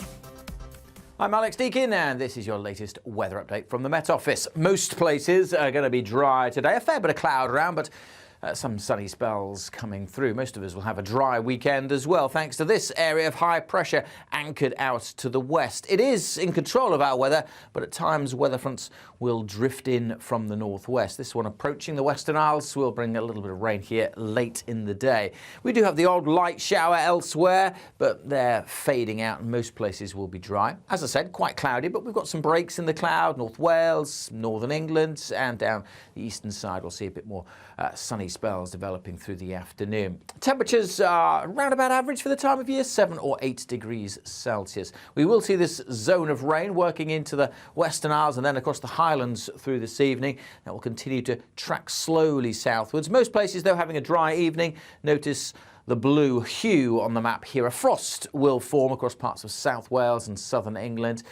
I'm Alex Deakin, and this is your latest weather update from the Met Office. Most places are going to be dry today. A fair bit of cloud around, but some sunny spells coming through. Most of us will have a dry weekend as well, thanks to this area of high pressure anchored out to the west. It is in control of our weather, but at times weather fronts will drift in from the northwest. This one approaching the Western Isles will bring a little bit of rain here late in the day. We do have the odd light shower elsewhere, but they're fading out and most places will be dry. As I said, quite cloudy, but we've got some breaks in the cloud. North Wales, northern England, and down the eastern side we'll see a bit more sunny spells developing through the afternoon. Temperatures are around about average for the time of year, 7 or 8 degrees Celsius. We will see this zone of rain working into the Western Isles and then across the Highlands through this evening. That will continue to track slowly southwards. Most places, though, having a dry evening. Notice the blue hue on the map here. A frost will form across parts of South Wales and southern England.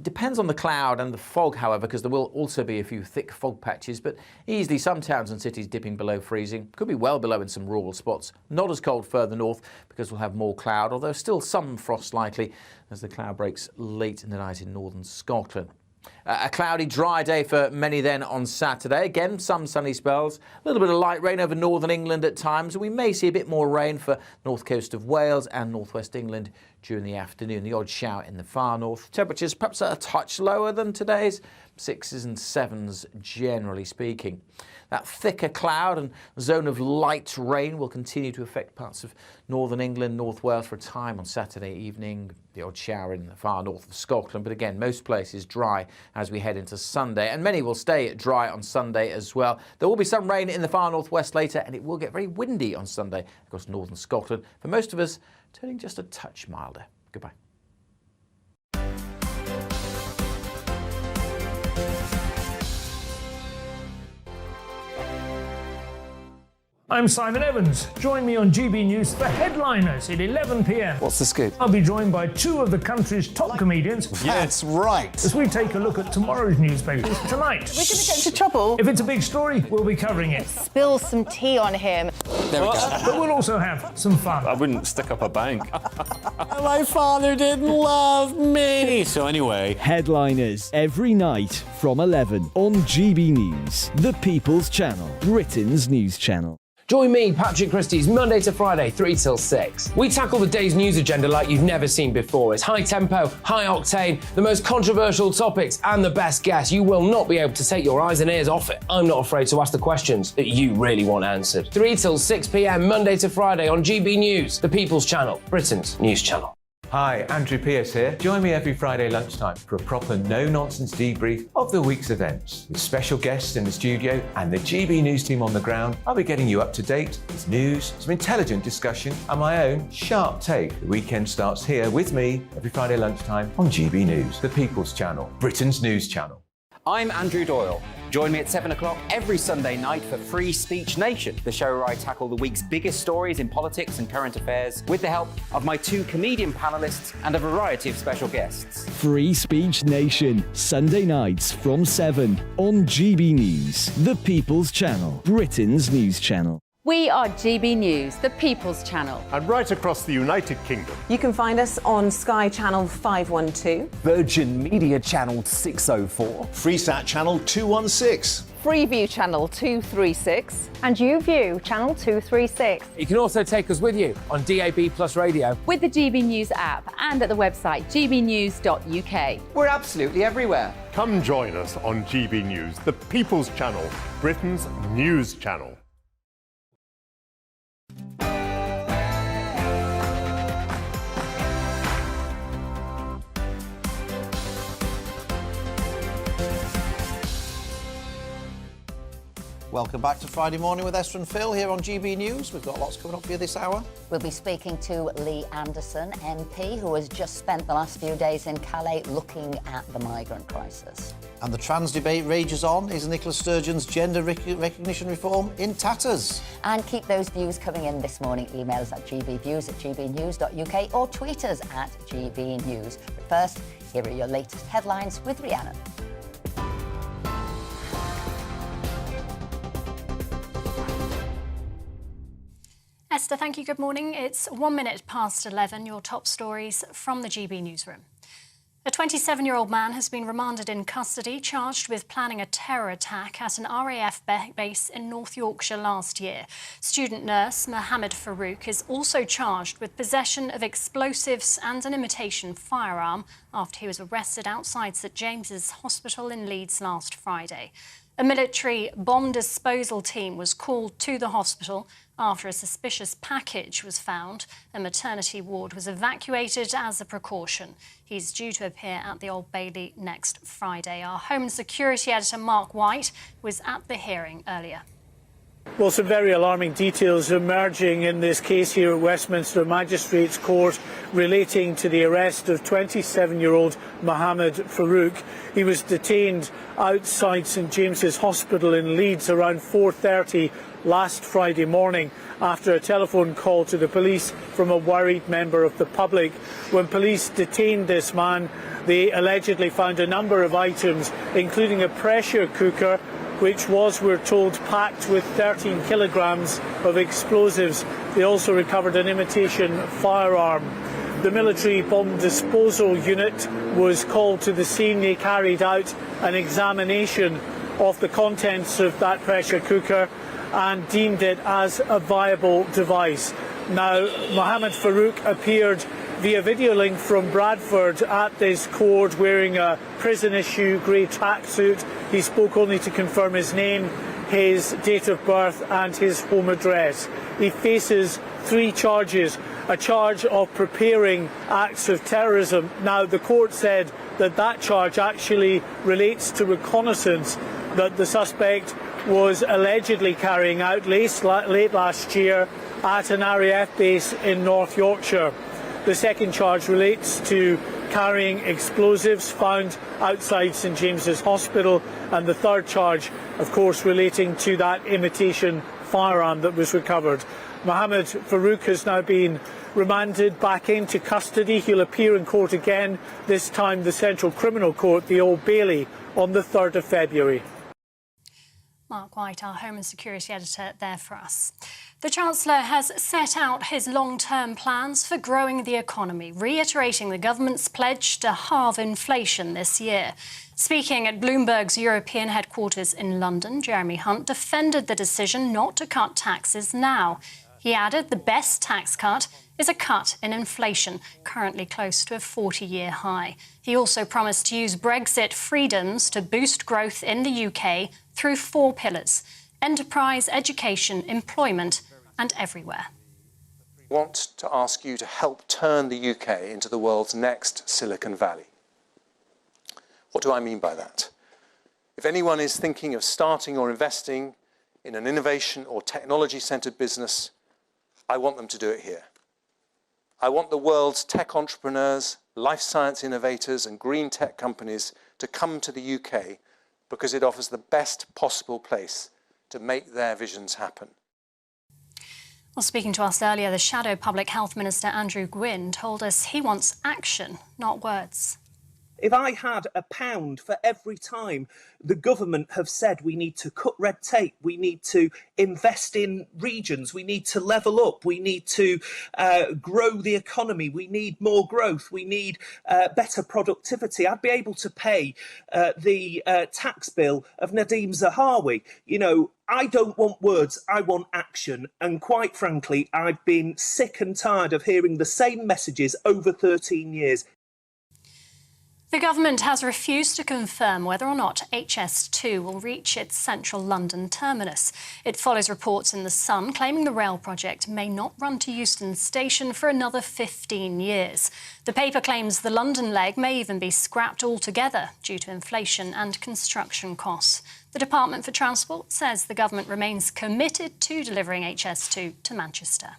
Depends on the cloud and the fog, however, because there will also be a few thick fog patches, but easily some towns and cities dipping below freezing. Could be well below in some rural spots. Not as cold further north because we'll have more cloud, although still some frost likely as the cloud breaks late in the night in northern Scotland. A cloudy, dry day for many then on Saturday. Again, some sunny spells. A little bit of light rain over northern England at times. We may see a bit more rain for north coast of Wales and northwest England during the afternoon. The odd shower in the far north. Temperatures perhaps a touch lower than today's, 6s and 7s generally speaking. That thicker cloud and zone of light rain will continue to affect parts of northern England, North Wales for a time on Saturday evening. The odd shower in the far north of Scotland, but again, most places dry as we head into Sunday, and many will stay dry on Sunday as well. There will be some rain in the far northwest later, and it will get very windy on Sunday across northern Scotland. For most of us, turning just a touch milder. Goodbye. I'm Simon Evans. Join me on GB News for Headliners at 11 p.m. What's the scoop? I'll be joined by two of the country's top comedians. That's right. As we take a look at tomorrow's newspapers tonight. We're going to get into trouble. If it's a big story, we'll be covering it. Spill some tea on him. There we go. But we'll also have some fun. I wouldn't stick up a bank. My father didn't love me. So anyway. Headliners every night from 11 on GB News, the People's Channel, Britain's news channel. Join me, Patrick Christie's, Monday to Friday, 3 till 6. We tackle the day's news agenda like you've never seen before. It's high tempo, high octane, the most controversial topics, and the best guests. You will not be able to take your eyes and ears off it. I'm not afraid to ask the questions that you really want answered. 3 till 6 p.m, Monday to Friday on GB News, the People's Channel, Britain's news channel. Hi, Andrew Pearce here. Join me every Friday lunchtime for a proper no-nonsense debrief of the week's events. With special guests in the studio and the GB News team on the ground, I'll be getting you up to date with news, some intelligent discussion and my own sharp take. The weekend starts here with me every Friday lunchtime on GB News, the People's Channel, Britain's news channel. I'm Andrew Doyle. Join me at 7 o'clock every Sunday night for Free Speech Nation, the show where I tackle the week's biggest stories in politics and current affairs with the help of my 2 comedian panellists and a variety of special guests. Free Speech Nation, Sunday nights from 7 on GB News, the People's Channel, Britain's news channel. We are GB News, the People's Channel. And right across the United Kingdom. You can find us on Sky Channel 512, Virgin Media Channel 604, Freesat Channel 216, Freeview Channel 236, and YouView Channel 236. You can also take us with you on DAB Plus Radio, with the GB News app and at the website gbnews.uk. We're absolutely everywhere. Come join us on GB News, the People's Channel, Britain's news channel. Welcome back to Friday Morning with Esther and Phil here on GB News. We've got lots coming up for you this hour. We'll be speaking to Lee Anderson, MP, who has just spent the last few days in Calais looking at the migrant crisis. And the trans debate rages on. Is Nicola Sturgeon's gender recognition reform in tatters? And keep those views coming in this morning. Email us at gbviews@gbnews.uk or tweet us at gbnews. But first, here are your latest headlines with Rhiannon. Esther, thank you. Good morning. It's 1 minute past 11. Your top stories from the GB newsroom. A 27-year-old man has been remanded in custody, charged with planning a terror attack at an RAF base in North Yorkshire last year. Student nurse Mohammed Farouk is also charged with possession of explosives and an imitation firearm after he was arrested outside St James's Hospital in Leeds last Friday. A military bomb disposal team was called to the hospital after a suspicious package was found. A maternity ward was evacuated as a precaution. He's due to appear at the Old Bailey next Friday. Our Home and Security editor Mark White was at the hearing earlier. Well, some very alarming details emerging in this case here at Westminster Magistrates Court relating to the arrest of 27-year-old Mohammed Farouk. He was detained outside St James's Hospital in Leeds around 4:30 last Friday morning after a telephone call to the police from a worried member of the public. When police detained this man, they allegedly found a number of items, including a pressure cooker, which was, we're told, packed with 13 kilograms of explosives. They also recovered an imitation firearm. The military bomb disposal unit was called to the scene. They carried out an examination of the contents of that pressure cooker and deemed it as a viable device. Now, Mohammed Farouk appeared via video link from Bradford at this court wearing a prison-issue grey tracksuit. He spoke only to confirm his name, his date of birth and his home address. He faces 3 charges, a charge of preparing acts of terrorism. Now, the court said that that charge actually relates to reconnaissance that the suspect was allegedly carrying out late last year at an RAF base in North Yorkshire. The second charge relates to carrying explosives found outside St James's Hospital, and the third charge, of course, relating to that imitation firearm that was recovered. Mohammed Farouk has now been remanded back into custody. He'll appear in court again, this time the Central Criminal Court, the Old Bailey, on the 3rd of February. Mark White, our Home and Security editor, there for us. The Chancellor has set out his long-term plans for growing the economy, reiterating the government's pledge to halve inflation this year. Speaking at Bloomberg's European headquarters in London, Jeremy Hunt defended the decision not to cut taxes now. He added the best tax cut is a cut in inflation, currently close to a 40-year high. He also promised to use Brexit freedoms to boost growth in the UK through 4 pillars: enterprise, education, employment and everywhere. want to ask you to help turn the UK into the world's next Silicon Valley. What do I mean by that? If anyone is thinking of starting or investing in an innovation or technology-centred business, I want them to do it here. I want the world's tech entrepreneurs, life science innovators and green tech companies to come to the UK because it offers the best possible place to make their visions happen. Well, speaking to us earlier, the Shadow Public Health Minister Andrew Gwynn told us he wants action, not words. If I had £1 for every time the government have said we need to cut red tape, we need to invest in regions, we need to level up, we need to grow the economy, we need more growth, we need better productivity, I'd be able to pay the tax bill of Nadeem Zahawi. You know, I don't want words, I want action. And quite frankly, I've been sick and tired of hearing the same messages over 13 years. The government has refused to confirm whether or not HS2 will reach its central London terminus. It follows reports in The Sun claiming the rail project may not run to Euston Station for another 15 years. The paper claims the London leg may even be scrapped altogether due to inflation and construction costs. The Department for Transport says the government remains committed to delivering HS2 to Manchester.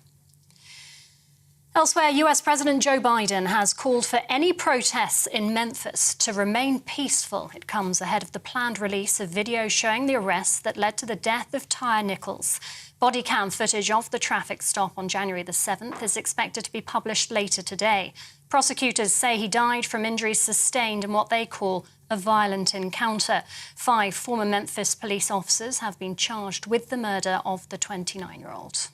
Elsewhere, US President Joe Biden has called for any protests in Memphis to remain peaceful. It comes ahead of the planned release of video showing the arrest that led to the death of Tyre Nichols. Body cam footage of the traffic stop on January the 7th is expected to be published later today. Prosecutors say he died from injuries sustained in what they call a violent encounter. 5 former Memphis police officers have been charged with the murder of the 29-year-old.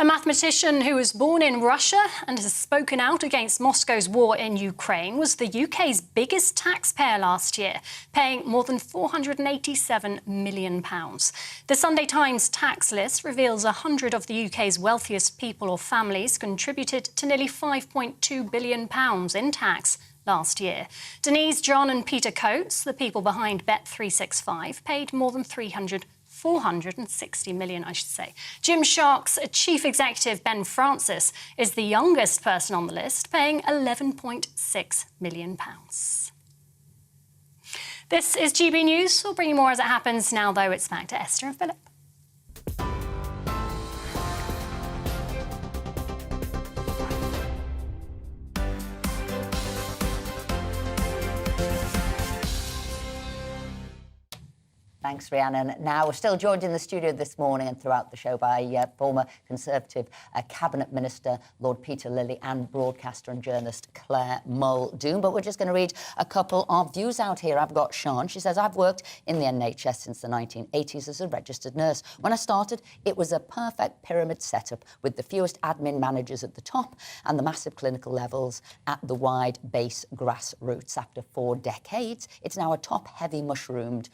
A mathematician who was born in Russia and has spoken out against Moscow's war in Ukraine was the UK's biggest taxpayer last year, paying more than £487 million. The Sunday Times tax list reveals 100 of the UK's wealthiest people or families contributed to nearly £5.2 billion in tax last year. Denise, John and Peter Coates, the people behind Bet365, paid more than 460 million, I should say. Gymshark's chief executive, Ben Francis, is the youngest person on the list, paying £11.6 million. This is GB News. We'll bring you more as it happens. Now, though, it's back to Esther and Philip. Thanks, Rhiannon. Now, we're still joined in the studio this morning and throughout the show by former Conservative Cabinet Minister Lord Peter Lilly and broadcaster and journalist Claire Muldoon. But we're just going to read a couple of views out here. I've got Sean. She says, I've worked in the NHS since the 1980s as a registered nurse. When I started, it was a perfect pyramid setup with the fewest admin managers at the top and the massive clinical levels at the wide base grassroots. After 4 decades, it's now a top-heavy mushroomed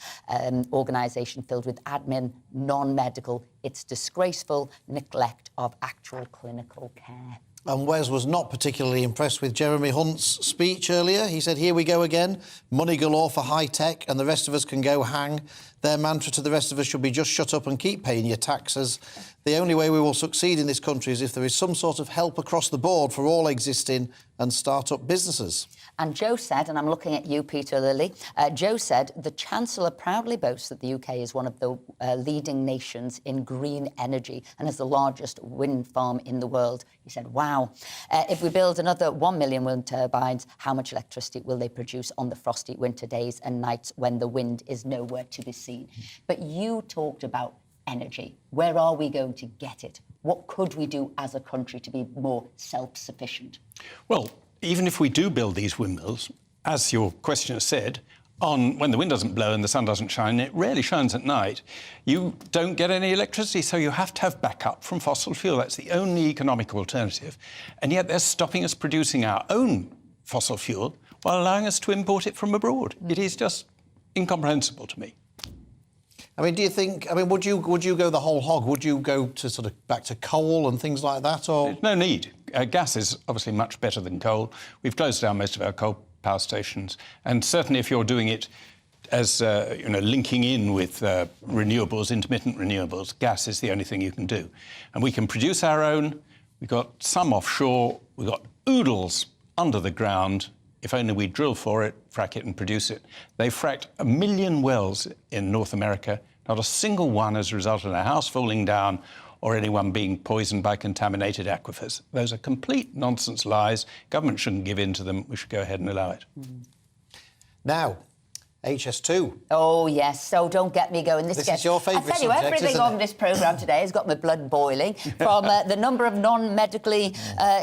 organisation filled with admin, non-medical. It's disgraceful neglect of actual clinical care. And Wes was not particularly impressed with Jeremy Hunt's speech earlier. He said, here we go again, money galore for high tech and the rest of us can go hang. Their mantra to the rest of us should be just shut up and keep paying your taxes. The only way we will succeed in this country is if there is some sort of help across the board for all existing and start-up businesses. And Joe said, and I'm looking at you, Peter Lilly, Joe said, the Chancellor proudly boasts that the UK is one of the leading nations in green energy and has the largest wind farm in the world. He said, wow, if we build another 1 million wind turbines, how much electricity will they produce on the frosty winter days and nights when the wind is nowhere to be seen? But you talked about energy. Where are we going to get it? What could we do as a country to be more self-sufficient? Well, even if we do build these windmills, as your questioner said, when the wind doesn't blow and the sun doesn't shine, it rarely shines at night, you don't get any electricity, so you have to have backup from fossil fuel. That's the only economic alternative. And yet they're stopping us producing our own fossil fuel while allowing us to import it from abroad. It is just incomprehensible to me. I mean, do you think, would you go the whole hog? Would you go to sort of back to coal and things like that, or...? There's no need. Gas is obviously much better than coal. We've closed down most of our coal power stations, and certainly if you're doing it as linking in with renewables, intermittent renewables. Gas is the only thing you can do. And we can produce our own. We've got some offshore. We've got oodles under the ground. If only we drill for it, frack it and produce it. They've fracked 1 million wells in North America. Not a single one has resulted in a house falling down or anyone being poisoned by contaminated aquifers. Those are complete nonsense lies. Government shouldn't give in to them. We should go ahead and allow it. Now, HS2. Oh, yes. So don't get me going. This is your favourite subject. I tell you, everything on this programme today has got my blood boiling, from the number of non-medically,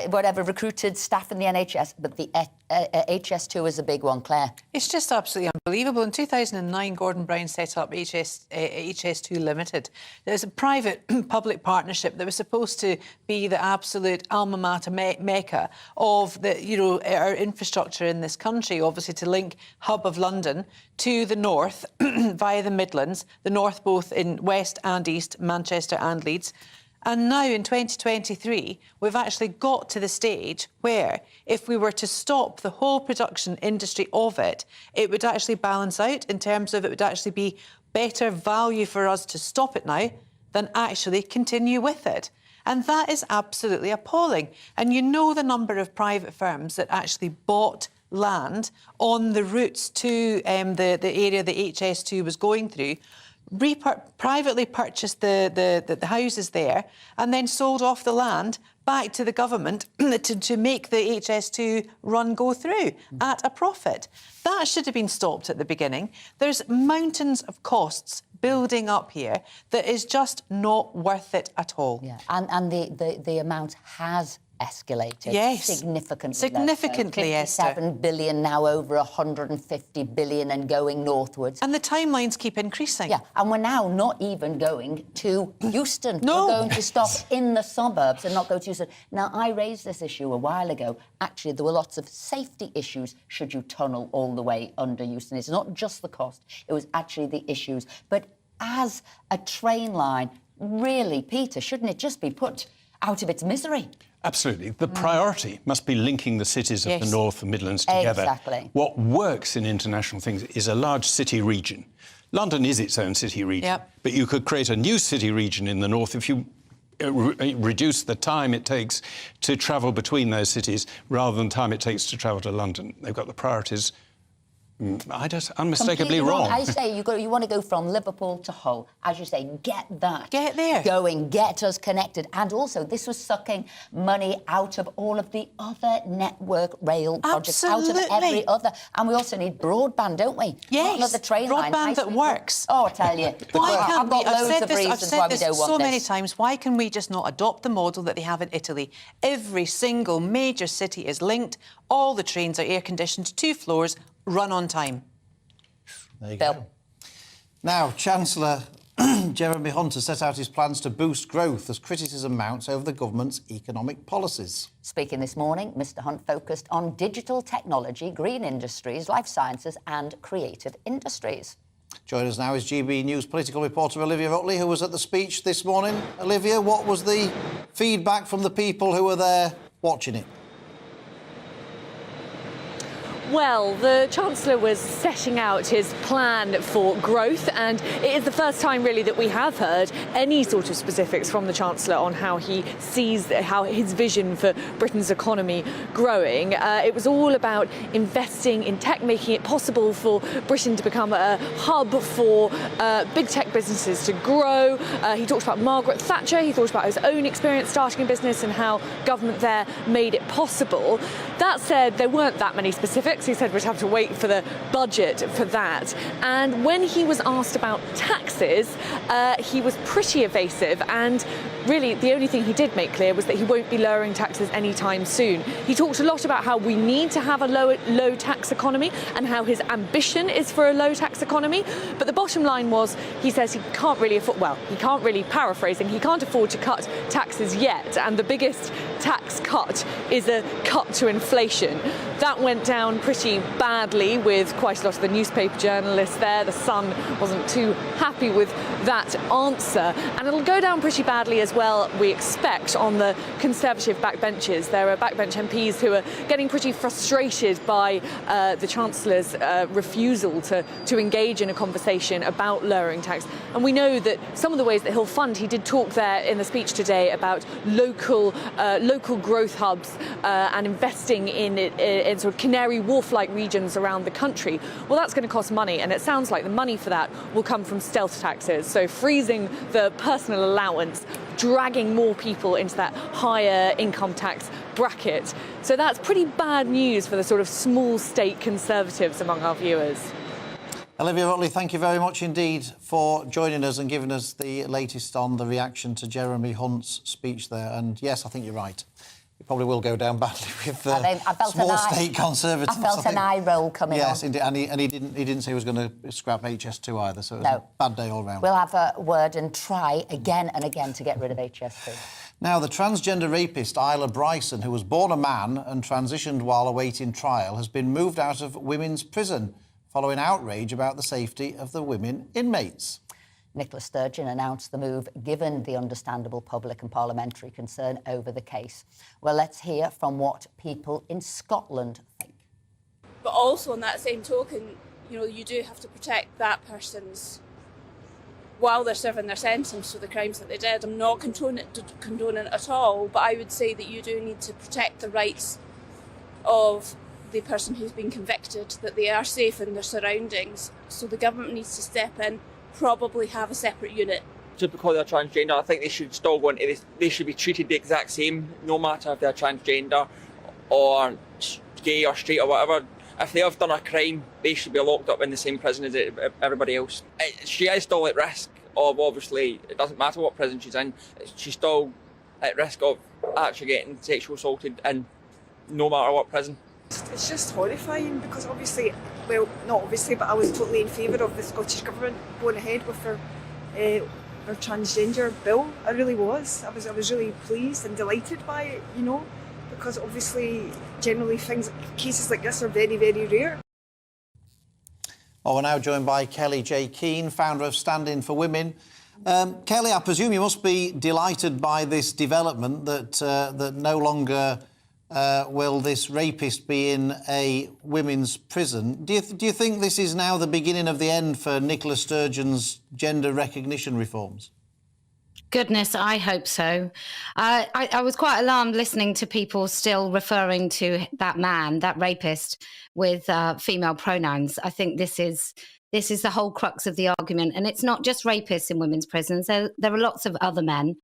recruited staff in the NHS. But the HS2 is a big one, Claire. It's just absolutely unbelievable. In 2009, Gordon Brown set up HS2 Limited. There's a private-public partnership that was supposed to be the absolute alma mater mecca of our infrastructure in this country, obviously to link hub of London to the north via the Midlands, the north both in west and east, Manchester and Leeds. And now in 2023, we've actually got to the stage where if we were to stop the whole production industry of it, it would actually balance out in terms of it would actually be better value for us to stop it now than actually continue with it. And that is absolutely appalling. And you know the number of private firms that actually bought land on the routes to the area that HS2 was going through, privately purchased the houses there and then sold off the land back to the government to make the HS2 run go through at a profit. That should have been stopped at the beginning. There's mountains of costs building up here that is just not worth it at all. Yeah, and the amount has escalated significantly. Esther. 57 billion, now over 150 billion and going northwards. And the timelines keep increasing. Yeah, and we're now not even going to Euston. No. We're going to stop in the suburbs and not go to Euston. Now, I raised this issue a while ago. Actually, there were lots of safety issues should you tunnel all the way under Euston. It's not just the cost, it was actually the issues. But as a train line, really, Peter, shouldn't it just be put out of its misery? Absolutely. The priority must be linking the cities of the North and Midlands together. Exactly. What works in international things is a large city region. London is its own city region, but you could create a new city region in the North if you reduce the time it takes to travel between those cities rather than the time it takes to travel to London. They've got the priorities unmistakably wrong. I say you want to go from Liverpool to Hull. As you say, get there going, get us connected. And also, this was sucking money out of all of the other network rail projects, out of every other. And we also need broadband, don't we? Yes, another train broadband line. that works. Oh, I tell you. I've said this so many times. Why can we just not adopt the model that they have in Italy? Every single major city is linked. All the trains are air-conditioned, 2 floors, run on time. There you go. Now, Chancellor Jeremy Hunt has set out his plans to boost growth as criticism mounts over the government's economic policies. Speaking this morning, Mr Hunt focused on digital technology, green industries, life sciences and creative industries. Joining us now is GB News political reporter Olivia Otley, who was at the speech this morning. Olivia, what was the feedback from the people who were there watching it? Well, the Chancellor was setting out his plan for growth, and it is the first time really that we have heard any sort of specifics from the Chancellor on how he sees his vision for Britain's economy growing. It was all about investing in tech, making it possible for Britain to become a hub for big tech businesses to grow. He talked about Margaret Thatcher, he thought about his own experience starting a business and how government there made it possible. That said, there weren't that many specifics. He said we'd have to wait for the budget for that. And when he was asked about taxes, he was pretty evasive, and really the only thing he did make clear was that he won't be lowering taxes anytime soon. He talked a lot about how we need to have a low tax economy and how his ambition is for a low tax economy. But the bottom line was, he says he can't really afford, well, he can't really, paraphrasing, he can't afford to cut taxes yet. And the biggest tax cut is a cut to inflation. That went down pretty badly with quite a lot of the newspaper journalists there. The Sun wasn't too happy with that answer. And it'll go down pretty badly as as well, we expect, on the Conservative backbenches. There are backbench MPs who are getting pretty frustrated by the Chancellor's refusal to engage in a conversation about lowering tax. And we know that some of the ways that he'll fund, he did talk there in the speech today about local growth hubs and investing in sort of Canary Wharf-like regions around the country. Well, that's going to cost money, and it sounds like the money for that will come from stealth taxes, so freezing the personal allowance, dragging more people into that higher income tax bracket. So that's pretty bad news for the sort of small state Conservatives among our viewers. Olivia Rutley, thank you very much indeed for joining us and giving us the latest on the reaction to Jeremy Hunt's speech there. And yes, I think you're right. It probably will go down badly with small state Conservatives. I felt an eye roll coming on. Yes, indeed. And he didn't say he was going to scrap HS2 either, so it was a bad day all round. We'll have a word and try again and again to get rid of HS2. Now, the transgender rapist Isla Bryson, who was born a man and transitioned while awaiting trial, has been moved out of women's prison following outrage about the safety of the women inmates. Nicola Sturgeon announced the move given the understandable public and parliamentary concern over the case. Well, let's hear from what people in Scotland think. But also on that same token, you know, you do have to protect that person's, while they're serving their sentence for the crimes that they did. I'm not condoning it at all, but I would say that you do need to protect the rights of the person who's been convicted, that they are safe in their surroundings. So the government needs to step in, probably have a separate unit. Just because they're transgender, I think they should still go into this. They should be treated the exact same, no matter if they're transgender or gay or straight or whatever. If they have done a crime, they should be locked up in the same prison as everybody else. She is still at risk of, obviously, it doesn't matter what prison she's in, she's still at risk of actually getting sexually assaulted in no matter what prison. It's just horrifying because obviously, well, not obviously, but I was totally in favour of the Scottish Government going ahead with their transgender bill. I really was. I was really pleased and delighted by it, you know, because obviously, generally cases like this are very, very rare. Well, we're now joined by Kelly J. Keane, founder of Stand In for Women. Kelly, I presume you must be delighted by this development that no longer will this rapist be in a women's prison. Do you think this is now the beginning of the end for Nicola Sturgeon's gender recognition reforms? Goodness, I hope so. I was quite alarmed listening to people still referring to that man, that rapist, with female pronouns. I think this is the whole crux of the argument. And it's not just rapists in women's prisons. There are lots of other men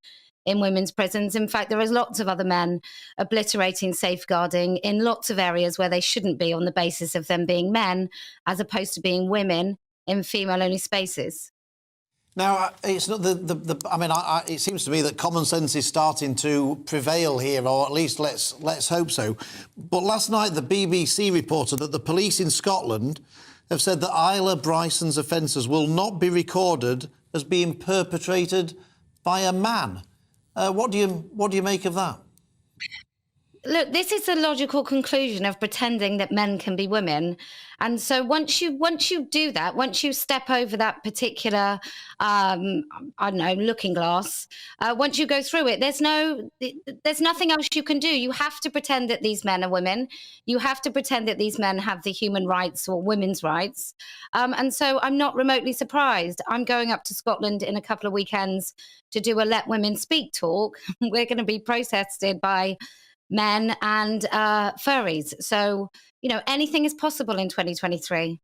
in women's prisons. In fact, there is lots of other men obliterating safeguarding in lots of areas where they shouldn't be on the basis of them being men as opposed to being women in female-only spaces. Now, it's not it seems to me that common sense is starting to prevail here, or at least let's hope so. But last night, the BBC reported that the police in Scotland have said that Isla Bryson's offences will not be recorded as being perpetrated by a man. What do you make of that? Look, this is the logical conclusion of pretending that men can be women. And so once you do that, once you step over that particular, looking glass, once you go through it, there's nothing else you can do. You have to pretend that these men are women. You have to pretend that these men have the human rights or women's rights. And so I'm not remotely surprised. I'm going up to Scotland in a couple of weekends to do a Let Women Speak talk. We're going to be protested by men and furries. So, you know, anything is possible in 2023.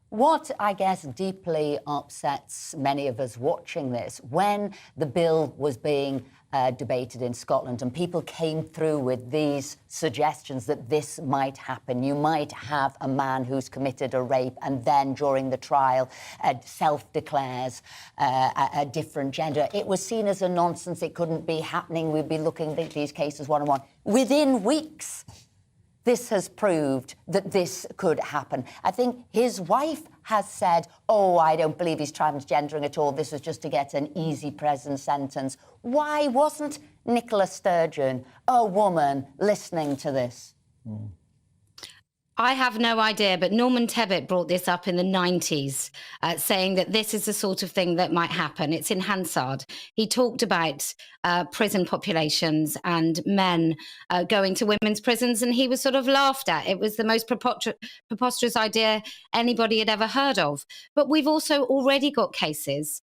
What, I guess, deeply upsets many of us watching this, when the bill was being debated in Scotland and people came through with these suggestions that this might happen. You might have a man who's committed a rape and then during the trial self-declares a different gender. It was seen as a nonsense. It couldn't be happening. We'd be looking at these cases one-on-one. Within weeks, this has proved that this could happen. I think his wife has said, oh, I don't believe he's transgendering at all. This was just to get an easy prison sentence. Why wasn't Nicola Sturgeon, a woman, listening to this? I have no idea, but Norman Tebbit brought this up in the 90s, saying that this is the sort of thing that might happen. It's in Hansard. He talked about prison populations and men going to women's prisons, and he was sort of laughed at. It was the most preposterous idea anybody had ever heard of. But we've also already got cases.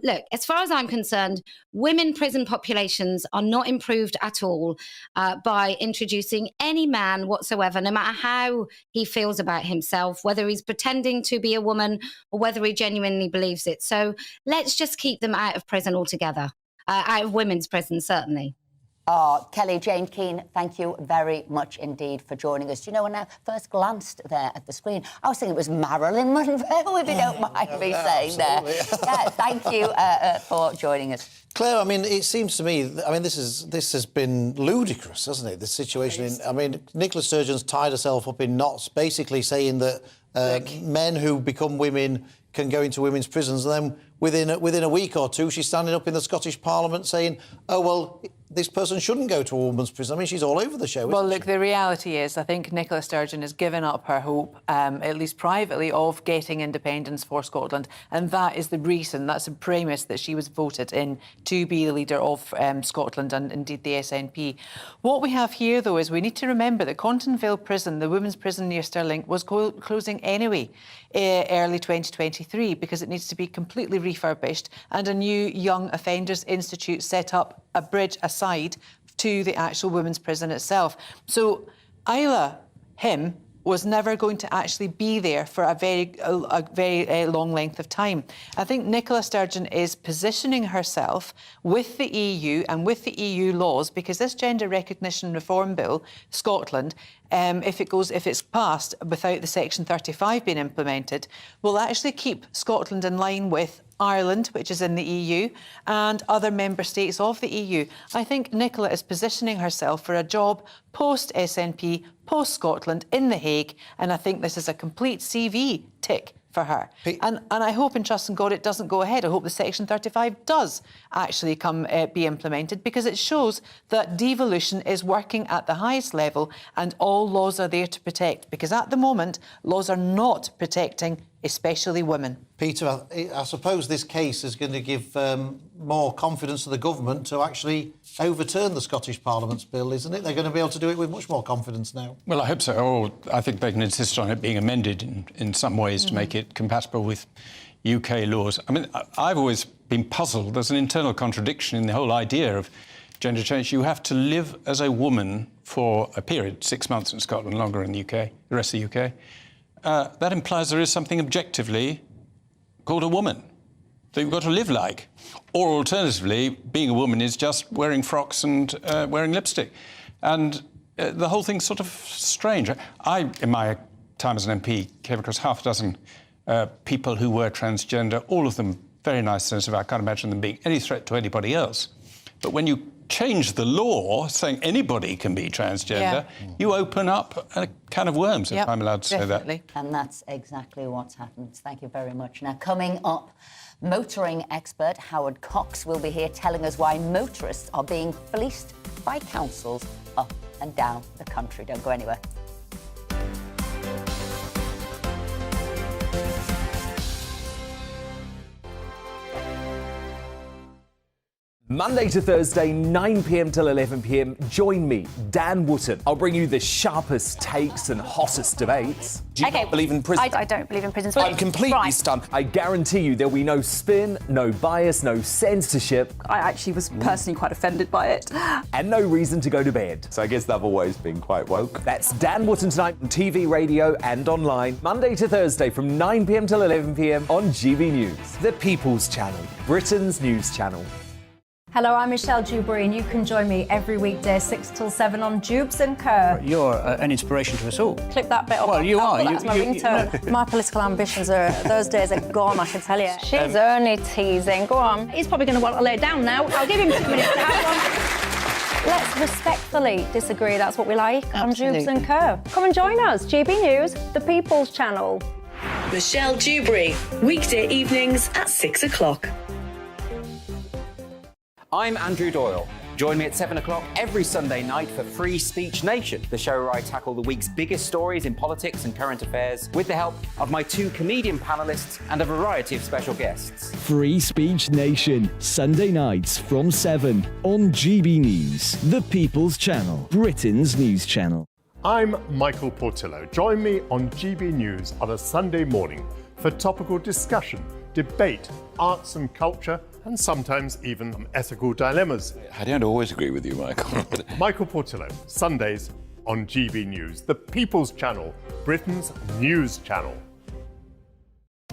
Look, as far as I'm concerned, women prison populations are not improved at all by introducing any man whatsoever, no matter how he feels about himself, whether he's pretending to be a woman or whether he genuinely believes it. So let's just keep them out of prison altogether, out of women's prison, certainly. Oh, Kelly, Jane Keane, thank you very much indeed for joining us. Do you know, when I first glanced there at the screen, I was thinking it was Marilyn Monroe, if you don't mind me saying there. Yeah, thank you for joining us. Claire, I mean, it seems to me, I mean, this has been ludicrous, hasn't it? This situation. I mean, Nicola Sturgeon's tied herself up in knots, basically saying that men who become women can go into women's prisons, and then within a week or two, she's standing up in the Scottish Parliament saying, oh, well, this person shouldn't go to a woman's prison. I mean, she's all over the show, Well, look, the reality is I think Nicola Sturgeon has given up her hope, at least privately, of getting independence for Scotland. And that is the reason, that's the premise that she was voted in to be the leader of Scotland and indeed the SNP. What we have here, though, is we need to remember that Contonville Prison, the women's prison near Stirling, was closing anyway early 2023 because it needs to be completely refurbished and a new Young Offenders Institute set up a bridge aside to the actual women's prison itself. So Isla, him, was never going to actually be there for a very long length of time. I think Nicola Sturgeon is positioning herself with the EU and with the EU laws, because this Gender Recognition Reform Bill, Scotland, if it's passed without the Section 35 being implemented, will actually keep Scotland in line with Ireland, which is in the EU, and other member states of the EU. I think Nicola is positioning herself for a job post-SNP, post-Scotland, in The Hague, and I think this is a complete CV tick for her. And I hope, in trust in God, it doesn't go ahead. I hope the Section 35 does actually be implemented, because it shows that devolution is working at the highest level and all laws are there to protect, because at the moment, laws are not protecting especially women. Peter, I suppose this case is going to give more confidence to the government to actually overturn the Scottish Parliament's bill, isn't it? They're going to be able to do it with much more confidence now. Well, I hope so. Or I think they can insist on it being amended in some ways to make it compatible with UK laws. I mean, I've always been puzzled. There's an internal contradiction in the whole idea of gender change. You have to live as a woman for a period, 6 months in Scotland, longer in the UK, the rest of the UK. That implies there is something objectively called a woman that you've got to live like. Or alternatively, being a woman is just wearing frocks and wearing lipstick. And the whole thing's sort of strange. I, in my time as an MP, came across half a dozen people who were transgender, all of them very nice, sensitive. I can't imagine them being any threat to anybody else. But when you change the law saying anybody can be transgender, you open up a can of worms, if I'm allowed to say that. And that's exactly what's happened. Thank you very much. Now, coming up, motoring expert Howard Cox will be here telling us why motorists are being fleeced by councils up and down the country. Don't go anywhere. Monday to Thursday, 9 p.m. till 11 p.m. Join me, Dan Wootton. I'll bring you the sharpest takes and hottest debates. Do you not believe in prison? I don't believe in prisons. I'm completely stunned. I guarantee you there'll be no spin, no bias, no censorship. I actually was personally quite offended by it. And no reason to go to bed. So I guess they've always been quite woke. That's Dan Wootton tonight on TV, radio and online. Monday to Thursday from 9 p.m. till 11 p.m. on GB News. The People's Channel, Britain's news channel. Hello, I'm Michelle Dewberry, and you can join me every weekday 6 till 7 on Jubes and Kerr. You're an inspiration to us all. Clip that bit up. Well, you are. That's my ringtone. My political ambitions those days are gone, I can tell you. She's only teasing. Go on. He's probably going to want to lay down now. I'll give him 2 minutes to have one. Let's respectfully disagree. That's what we like on Jubes and Kerr. Come and join us. GB News, the People's Channel. Michelle Dewberry, weekday evenings at 6 o'clock. I'm Andrew Doyle. Join me at 7 o'clock every Sunday night for Free Speech Nation, the show where I tackle the week's biggest stories in politics and current affairs with the help of my 2 comedian panellists and a variety of special guests. Free Speech Nation, Sunday nights from 7 on GB News, the People's Channel, Britain's news channel. I'm Michael Portillo. Join me on GB News on a Sunday morning for topical discussion, debate, arts and culture, and sometimes even ethical dilemmas. I don't always agree with you, Michael. Michael Portillo, Sundays on GB News, the People's Channel, Britain's news channel.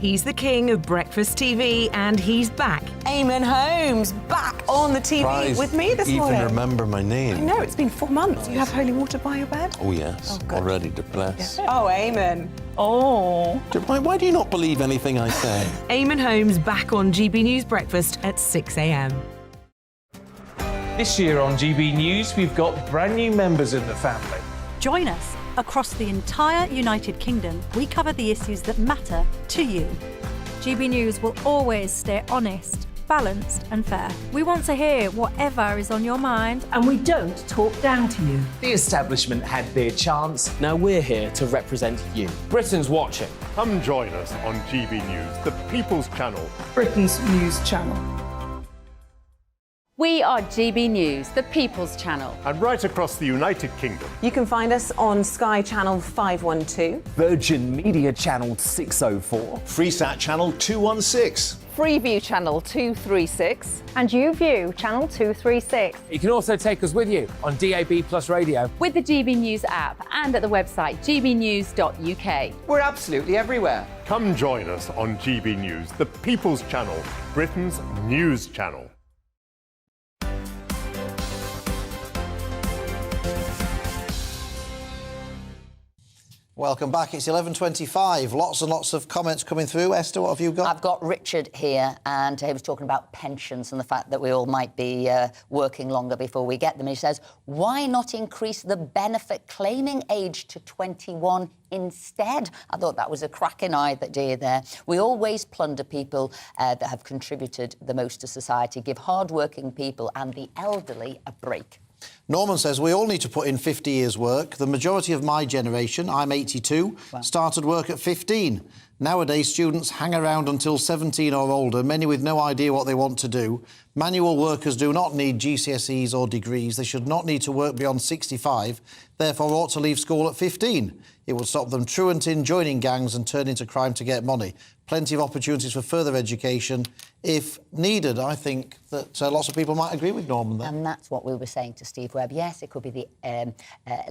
He's the king of breakfast TV, and he's back. Eamon Holmes, back on the TV with me this morning. Even remember my name. I know, it's been 4 months. You have holy water by your bed? Oh, yes. Already to bless. Oh, Eamon. Oh. Why do you not believe anything I say? Eamon Holmes back on GB News Breakfast at 6 a.m. This year on GB News, we've got brand new members in the family. Join us. Across the entire United Kingdom, we cover the issues that matter to you. GB News will always stay honest, balanced and fair. We want to hear whatever is on your mind, and we don't talk down to you. The establishment had their chance. Now we're here to represent you. Britain's watching. Come join us on GB News, the People's Channel, Britain's news channel. We are GB News, the People's Channel. and right across the United Kingdom. You can find us on Sky Channel 512. Virgin Media Channel 604. Freesat Channel 216. Freeview Channel 236. And YouView Channel 236. You can also take us with you on DAB Plus Radio. With the GB News app and at the website gbnews.uk. We're absolutely everywhere. Come join us on GB News, the People's Channel, Britain's news channel. Welcome back. It's 11:25. Lots and lots of comments coming through. Esther, what have you got? I've got Richard here, and he was talking about pensions and the fact that we all might be working longer before we get them. And he says, why not increase the benefit claiming age to 21 instead? I thought that was a cracking idea there. We always plunder people that have contributed the most to society, give hard-working people and the elderly a break. Norman says, we all need to put in 50 years' work. The majority of my generation, I'm 82, started work at 15. Nowadays, students hang around until 17 or older, many with no idea what they want to do. Manual workers do not need GCSEs or degrees. They should not need to work beyond 65, therefore ought to leave school at 15. It will stop them truanting, joining gangs and turning to crime to get money. Plenty of opportunities for further education if needed. I think that lots of people might agree with Norman there. And that's what we were saying to Steve Webb. Yes, it could be the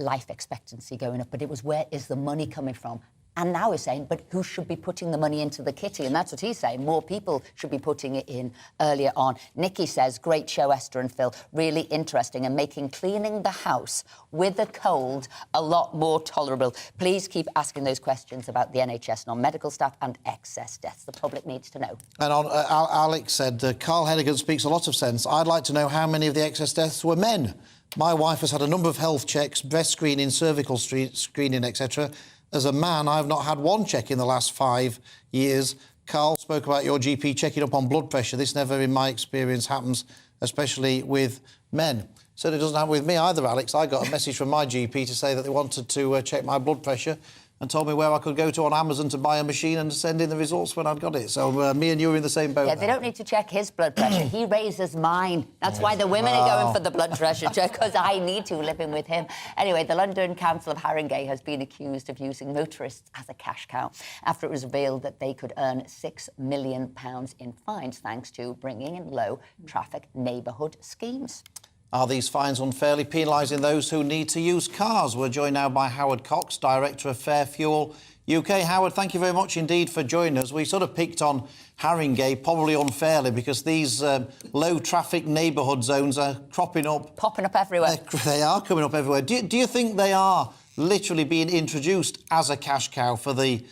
life expectancy going up, but it was where is the money coming from? And now he's saying, but who should be putting the money into the kitty? And that's what he's saying. More people should be putting it in earlier on. Nikki says, great show, Esther and Phil. Really interesting and making cleaning the house with a cold a lot more tolerable. Please keep asking those questions about the NHS non-medical staff and excess deaths. The public needs to know. And on, Alex said, Carl Hennigan speaks a lot of sense. I'd like to know how many of the excess deaths were men. My wife has had a number of health checks, breast screening, cervical screening, etc. As a man, I've not had one check in the last 5 years. Carl spoke about your GP checking up on blood pressure. This never, in my experience, happens, especially with men. Certainly doesn't happen with me either, Alex. I got a message from my GP to say that they wanted to check my blood pressure and told me where I could go to on Amazon to buy a machine and send in the results when I'd got it. So me and you are in the same boat. Yeah, they don't need to check his blood pressure. He raises mine. That's why the women are going for the blood pressure check, because I need to, living with him. Anyway, the London Council of Haringey has been accused of using motorists as a cash cow after it was revealed that they could earn £6 million in fines thanks to bringing in low-traffic neighbourhood schemes. Are these fines unfairly penalising those who need to use cars? We're joined now by Howard Cox, Director of Fair Fuel UK. Howard, thank you very much indeed for joining us. We sort of picked on Haringey, probably unfairly, because these low-traffic neighbourhood zones are cropping up. Popping up everywhere. They are coming up everywhere. Do you think they are literally being introduced as a cash cow for the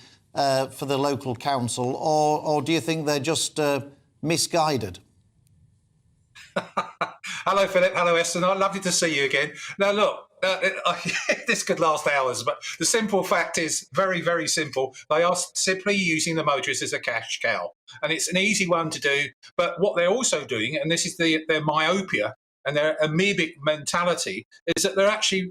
local council, or do you think they're just misguided? Hello, Philip. Hello, Esther. Lovely to see you again. Now, look, this could last hours, but the simple fact is very, very simple. They are simply using the motorists as a cash cow. And it's an easy one to do. But what they're also doing, and this is their myopia, and their amoebic mentality is that they're actually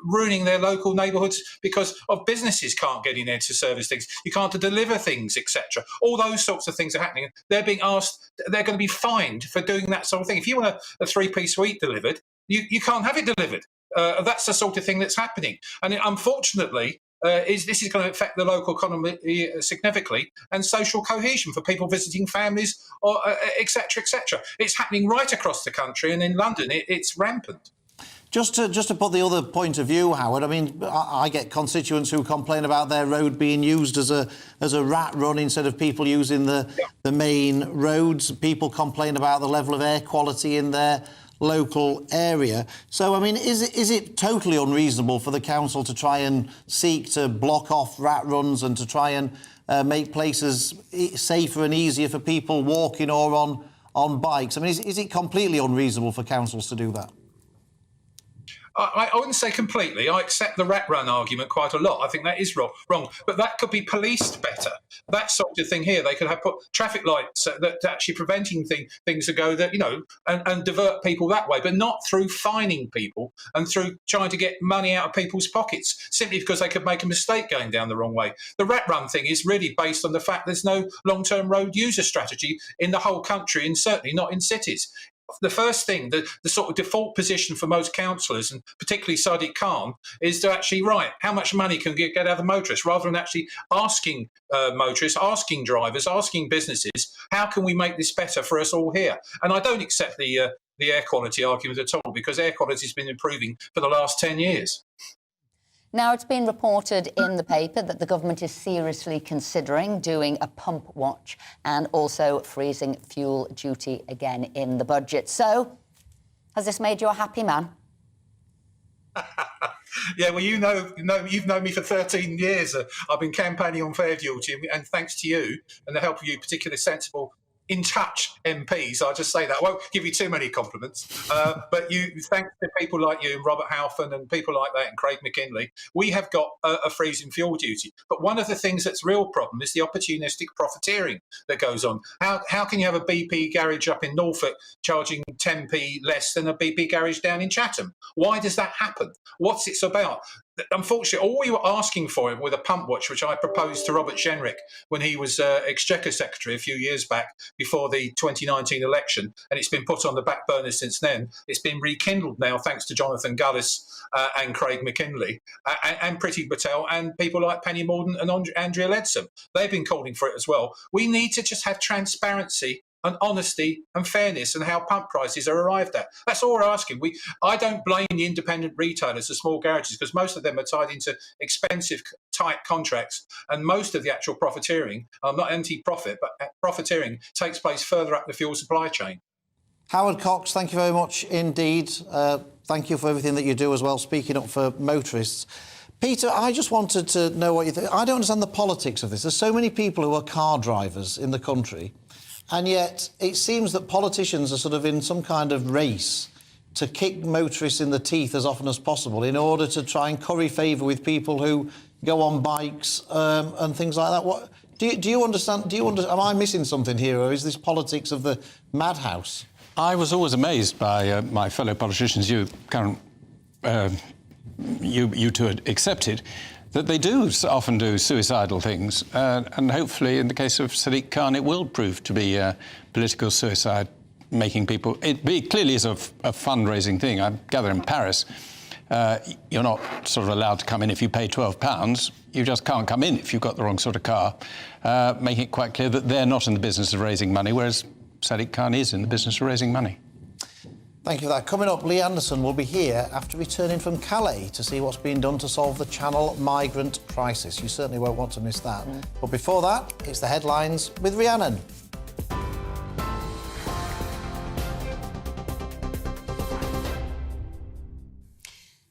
ruining their local neighbourhoods because of businesses can't get in there to service things. You can't deliver things, etc. All those sorts of things are happening. They're being asked, they're going to be fined for doing that sort of thing. If you want a three-piece suite delivered, you can't have it delivered. That's the sort of thing that's happening. And unfortunately, this is going to affect the local economy significantly and social cohesion for people visiting families, or et cetera, et cetera. It's happening right across the country, and in London, it's rampant. Just to put the other point of view, Howard, I mean, I get constituents who complain about their road being used as a rat run instead of people using the main roads. People complain about the level of air quality in their local area. So, I mean, is it totally unreasonable for the council to try and seek to block off rat runs and to try and make places safer and easier for people walking or on bikes? I mean, is it completely unreasonable for councils to do that? I wouldn't say completely. I accept the rat run argument quite a lot. I think that is wrong. But that could be policed better. That sort of thing here, they could have put traffic lights that actually preventing things to go that, and divert people that way, but not through fining people and through trying to get money out of people's pockets simply because they could make a mistake going down the wrong way. The rat run thing is really based on the fact there's no long-term road user strategy in the whole country, and certainly not in cities. The first thing, the sort of default position for most councillors, and particularly Sadiq Khan, is to actually, how much money can we get out of the motorists, rather than actually asking motorists, asking drivers, asking businesses, how can we make this better for us all here? And I don't accept the air quality argument at all, because air quality has been improving for the last 10 years. Now, it's been reported in the paper that the government is seriously considering doing a pump watch and also freezing fuel duty again in the budget. So, has this made you a happy man? Yeah, well, you've known me for 13 years. I've been campaigning on fare duty, and thanks to you and the help of you, particularly sensible, in-touch MPs, I'll just say that. I won't give you too many compliments, but thanks to people like you, Robert Halfon, and people like that, and Craig McKinley, we have got a freezing fuel duty. But one of the things that's a real problem is the opportunistic profiteering that goes on. How can you have a BP garage up in Norfolk charging 10p less than a BP garage down in Chatham? Why does that happen? What's it about? Unfortunately, all we were asking for him with a pump watch, which I proposed to Robert Jenrick when he was Exchequer Secretary a few years back before the 2019 election, and it's been put on the back burner since then. It's been rekindled now thanks to Jonathan Gullis and Craig McKinley and Priti Patel and people like Penny Mordaunt and Andrea Leadsom. They've been calling for it as well. We need to just have transparency and honesty and fairness and how pump prices are arrived at. That's all we're asking. I don't blame the independent retailers, the small garages, because most of them are tied into expensive, tight contracts, and most of the actual profiteering, not anti-profit, but profiteering, takes place further up the fuel supply chain. Howard Cox, thank you very much indeed. Thank you for everything that you do as well, speaking up for motorists. Peter, I just wanted to know what you think. I don't understand the politics of this. There's so many people who are car drivers in the country, and yet it seems that politicians are sort of in some kind of race to kick motorists in the teeth as often as possible in order to try and curry favour with people who go on bikes and things like that. What do you understand? Am I missing something here, or is this politics of the madhouse? I was always amazed by my fellow politicians, you two had accepted, that they do often do suicidal things. And hopefully, in the case of Sadiq Khan, it will prove to be political suicide, making people... It clearly is a fundraising thing. I gather in Paris, you're not sort of allowed to come in if you pay £12. You just can't come in if you've got the wrong sort of car, making it quite clear that they're not in the business of raising money, whereas Sadiq Khan is in the business of raising money. Thank you for that. Coming up, Lee Anderson will be here after returning from Calais to see what's being done to solve the Channel migrant crisis. You certainly won't want to miss that. But before that, it's the headlines with Rhiannon.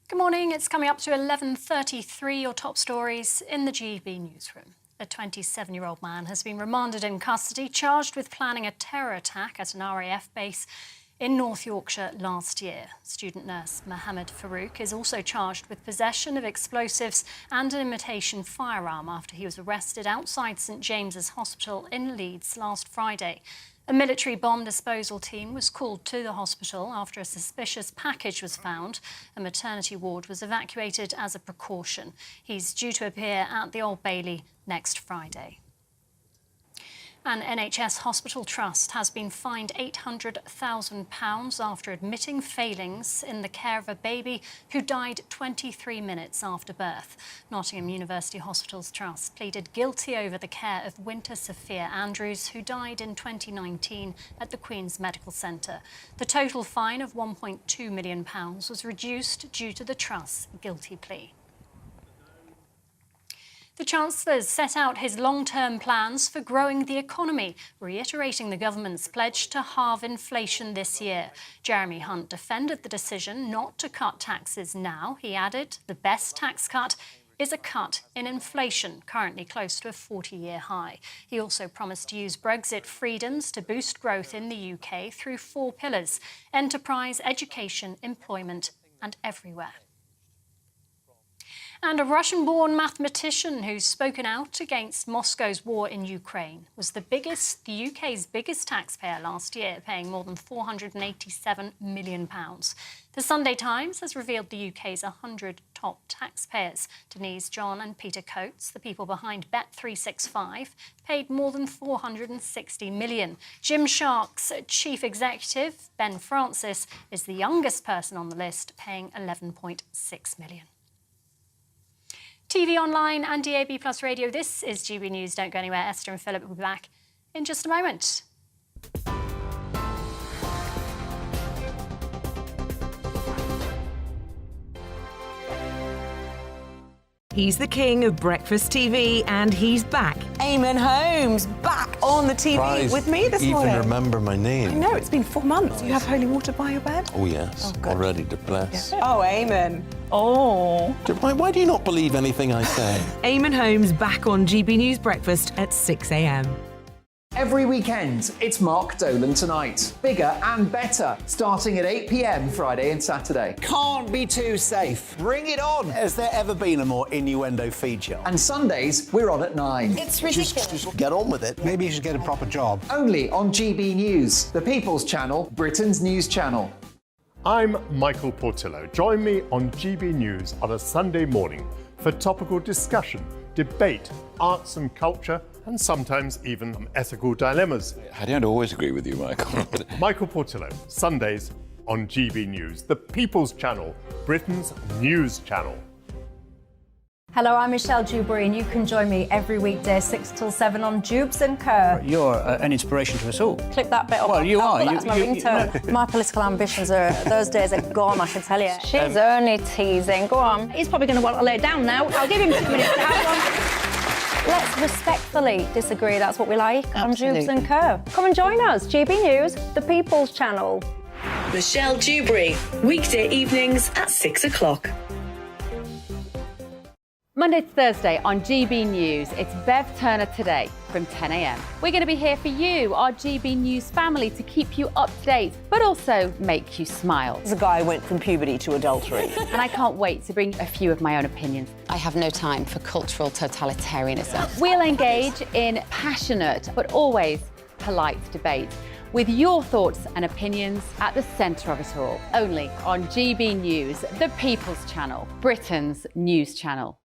Good morning. It's coming up to 11:33. Your top stories in the GB newsroom. A 27-year-old man has been remanded in custody, charged with planning a terror attack at an RAF base in North Yorkshire last year. Student nurse Mohammed Farouk is also charged with possession of explosives and an imitation firearm after he was arrested outside St James's Hospital in Leeds last Friday. A military bomb disposal team was called to the hospital after a suspicious package was found. A maternity ward was evacuated as a precaution. He's due to appear at the Old Bailey next Friday. An NHS hospital trust has been fined £800,000 after admitting failings in the care of a baby who died 23 minutes after birth. Nottingham University Hospitals Trust pleaded guilty over the care of Winter Sophia Andrews, who died in 2019 at the Queen's Medical Centre. The total fine of £1.2 million was reduced due to the trust's guilty plea. The Chancellor set out his long-term plans for growing the economy, reiterating the government's pledge to halve inflation this year. Jeremy Hunt defended the decision not to cut taxes now. He added, the best tax cut is a cut in inflation, currently close to a 40-year high. He also promised to use Brexit freedoms to boost growth in the UK through 4 pillars: enterprise, education, employment and everywhere. And a Russian-born mathematician who's spoken out against Moscow's war in Ukraine was the UK's biggest taxpayer last year, paying more than £487 million. The Sunday Times has revealed the UK's 100 top taxpayers. Denise, John and Peter Coates, the people behind Bet365, paid more than £460 million. Gymshark's chief executive, Ben Francis, is the youngest person on the list, paying £11.6 million. TV online and DAB Plus radio, this is GB News. Don't go anywhere. Esther and Philip will be back in just a moment. He's the king of breakfast TV and he's back. Eamon Holmes, back on the TV with me this morning. Even remember my name. I know, it's been 4 months. You have holy water by your bed? Oh, yes. All ready to bless. Yeah. Oh, Eamon. Oh. Why do you not believe anything I say? Eamon Holmes back on GB News Breakfast at 6 a.m. Every weekend, it's Mark Dolan Tonight. Bigger and better, starting at 8 p.m. Friday and Saturday. Can't be too safe. Bring it on. Has there ever been a more innuendo feature? And Sundays, we're on at 9. It's ridiculous. Just get on with it. Maybe you should get a proper job. Only on GB News, the People's Channel, Britain's news channel. I'm Michael Portillo. Join me on GB News on a Sunday morning for topical discussion, debate, arts and culture, and sometimes even ethical dilemmas. I don't always agree with you, Michael. Michael Portillo, Sundays on GB News, the People's Channel, Britain's news channel. Hello, I'm Michelle Dewberry, and you can join me every weekday 6 till 7 on Jubes and Kerr. You're an inspiration to us all. Clip that bit up. Well, you are. That's my ringtone. My political ambitions those days are gone, I can tell you. She's only teasing. Go on. He's probably going to want to lay down now. I'll give him 2 minutes to have one. Let's respectfully disagree. That's what we like on Jubes and Kerr. Come and join us. GB News, the People's Channel. Michelle Dewberry, weekday evenings at 6 o'clock. Monday to Thursday on GB News, it's Bev Turner Today from 10 a.m. We're going to be here for you, our GB News family, to keep you up to date, but also make you smile. The guy went from puberty to adultery. And I can't wait to bring a few of my own opinions. I have no time for cultural totalitarianism. We'll engage in passionate, but always polite debate, with your thoughts and opinions at the centre of it all. Only on GB News, the People's Channel, Britain's news channel.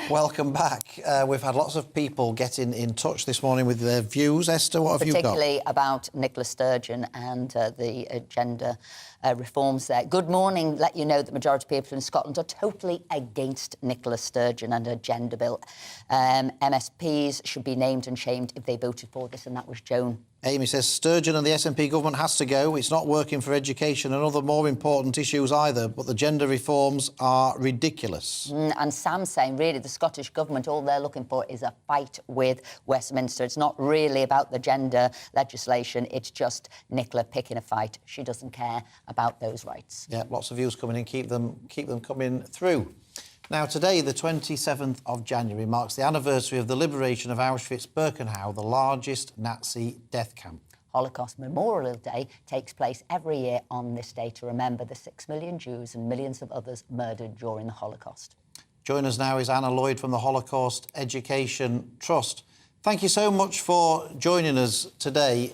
Welcome back. We've had lots of people getting in touch this morning with their views. Esther, what have you got? Particularly about Nicola Sturgeon and the gender reforms there. Good morning. Let you know that the majority of people in Scotland are totally against Nicola Sturgeon and her gender bill. MSPs should be named and shamed if they voted for this, and that was Joan. Amy says Sturgeon and the SNP government has to go. It's not working for education and other more important issues either, but the gender reforms are ridiculous. And Sam's saying, really, the Scottish government, all they're looking for is a fight with Westminster. It's not really about the gender legislation. It's just Nicola picking a fight. She doesn't care about those rights. Yeah, lots of views coming in. Keep them coming through. Now, today, the 27th of January, marks the anniversary of the liberation of Auschwitz-Birkenau, the largest Nazi death camp. Holocaust Memorial Day takes place every year on this day to remember the 6 million Jews and millions of others murdered during the Holocaust. Joining us now is Anna Lloyd from the Holocaust Education Trust. Thank you so much for joining us today.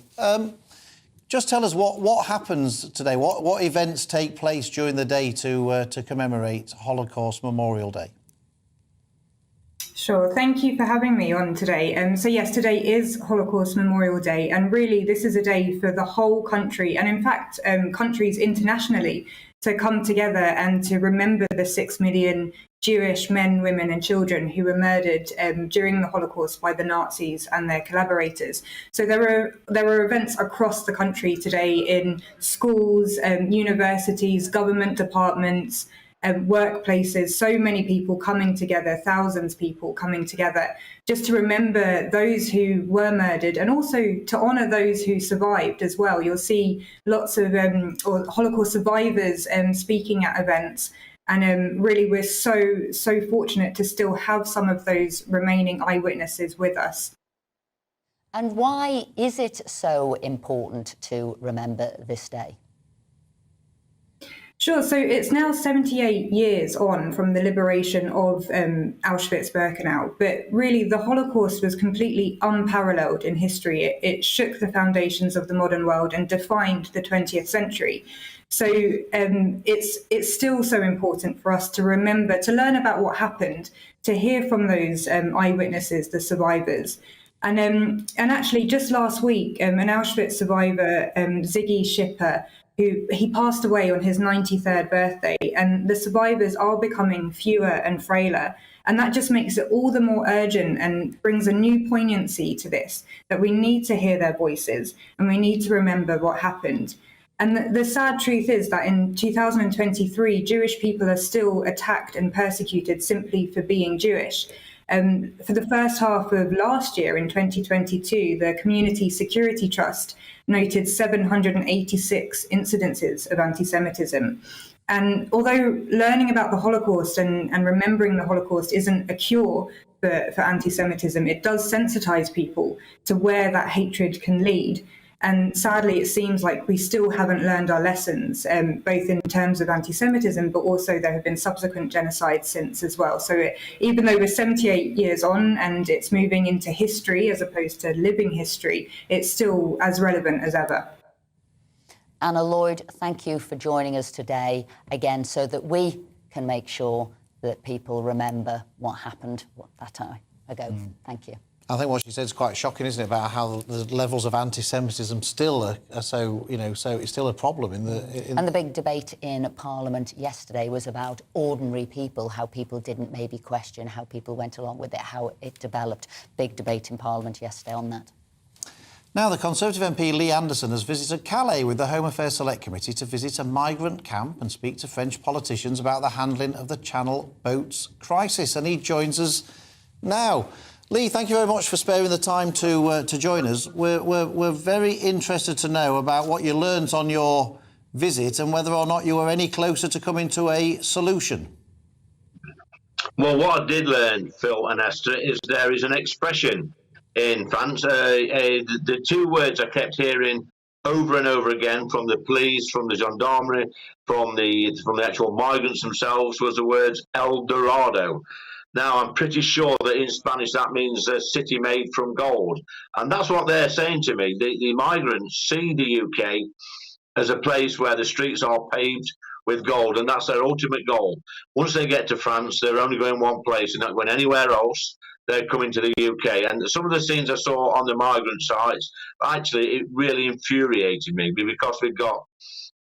Just tell us what happens today. What events take place during the day to commemorate Holocaust Memorial Day? Sure. Thank you for having me on today. So yes, today is Holocaust Memorial Day, and really this is a day for the whole country, and in fact countries internationally, to come together and to remember the 6 million Jewish men, women and children who were murdered during the Holocaust by the Nazis and their collaborators. So there are events across the country today in schools, universities, government departments, workplaces, so many people coming together, thousands of people coming together, just to remember those who were murdered and also to honour those who survived as well. You'll see lots of Holocaust survivors speaking at events. And really, we're so fortunate to still have some of those remaining eyewitnesses with us. And why is it so important to remember this day? Sure. So it's now 78 years on from the liberation of Auschwitz-Birkenau. But really, the Holocaust was completely unparalleled in history. It shook the foundations of the modern world and defined the 20th century. So it's still so important for us to remember, to learn about what happened, to hear from those eyewitnesses, the survivors. And actually, just last week, an Auschwitz survivor, Ziggy Schipper, he passed away on his 93rd birthday, and the survivors are becoming fewer and frailer. And that just makes it all the more urgent and brings a new poignancy to this, that we need to hear their voices and we need to remember what happened. And the sad truth is that in 2023, Jewish people are still attacked and persecuted simply for being Jewish. For the first half of last year, in 2022, the Community Security Trust noted 786 incidences of anti-Semitism. And although learning about the Holocaust and remembering the Holocaust isn't a cure for anti-Semitism, it does sensitize people to where that hatred can lead. And sadly, it seems like we still haven't learned our lessons, both in terms of anti-Semitism, but also there have been subsequent genocides since as well. So even though we're 78 years on and it's moving into history as opposed to living history, it's still as relevant as ever. Anna Lloyd, thank you for joining us today again so that we can make sure that people remember what happened that time ago. Thank you. I think what she said is quite shocking, isn't it, about how the levels of anti-Semitism still are so it's still a problem And the big debate in Parliament yesterday was about ordinary people, how people didn't maybe question, how people went along with it, how it developed. Big debate in Parliament yesterday on that. Now, the Conservative MP Lee Anderson has visited Calais with the Home Affairs Select Committee to visit a migrant camp and speak to French politicians about the handling of the Channel boats crisis. And he joins us now. Lee, thank you very much for sparing the time to join us. We're very interested to know about what you learnt on your visit and whether or not you were any closer to coming to a solution. Well, what I did learn, Phil and Esther, is there is an expression in France. The two words I kept hearing over and over again from the police, from the gendarmerie, from the actual migrants themselves was the words El Dorado. Now, I'm pretty sure that in Spanish that means a city made from gold. And that's what they're saying to me. The migrants see the UK as a place where the streets are paved with gold, and that's their ultimate goal. Once they get to France, they're only going one place and not going anywhere else. They're coming to the UK. And some of the scenes I saw on the migrant sites, actually, it really infuriated me because we've got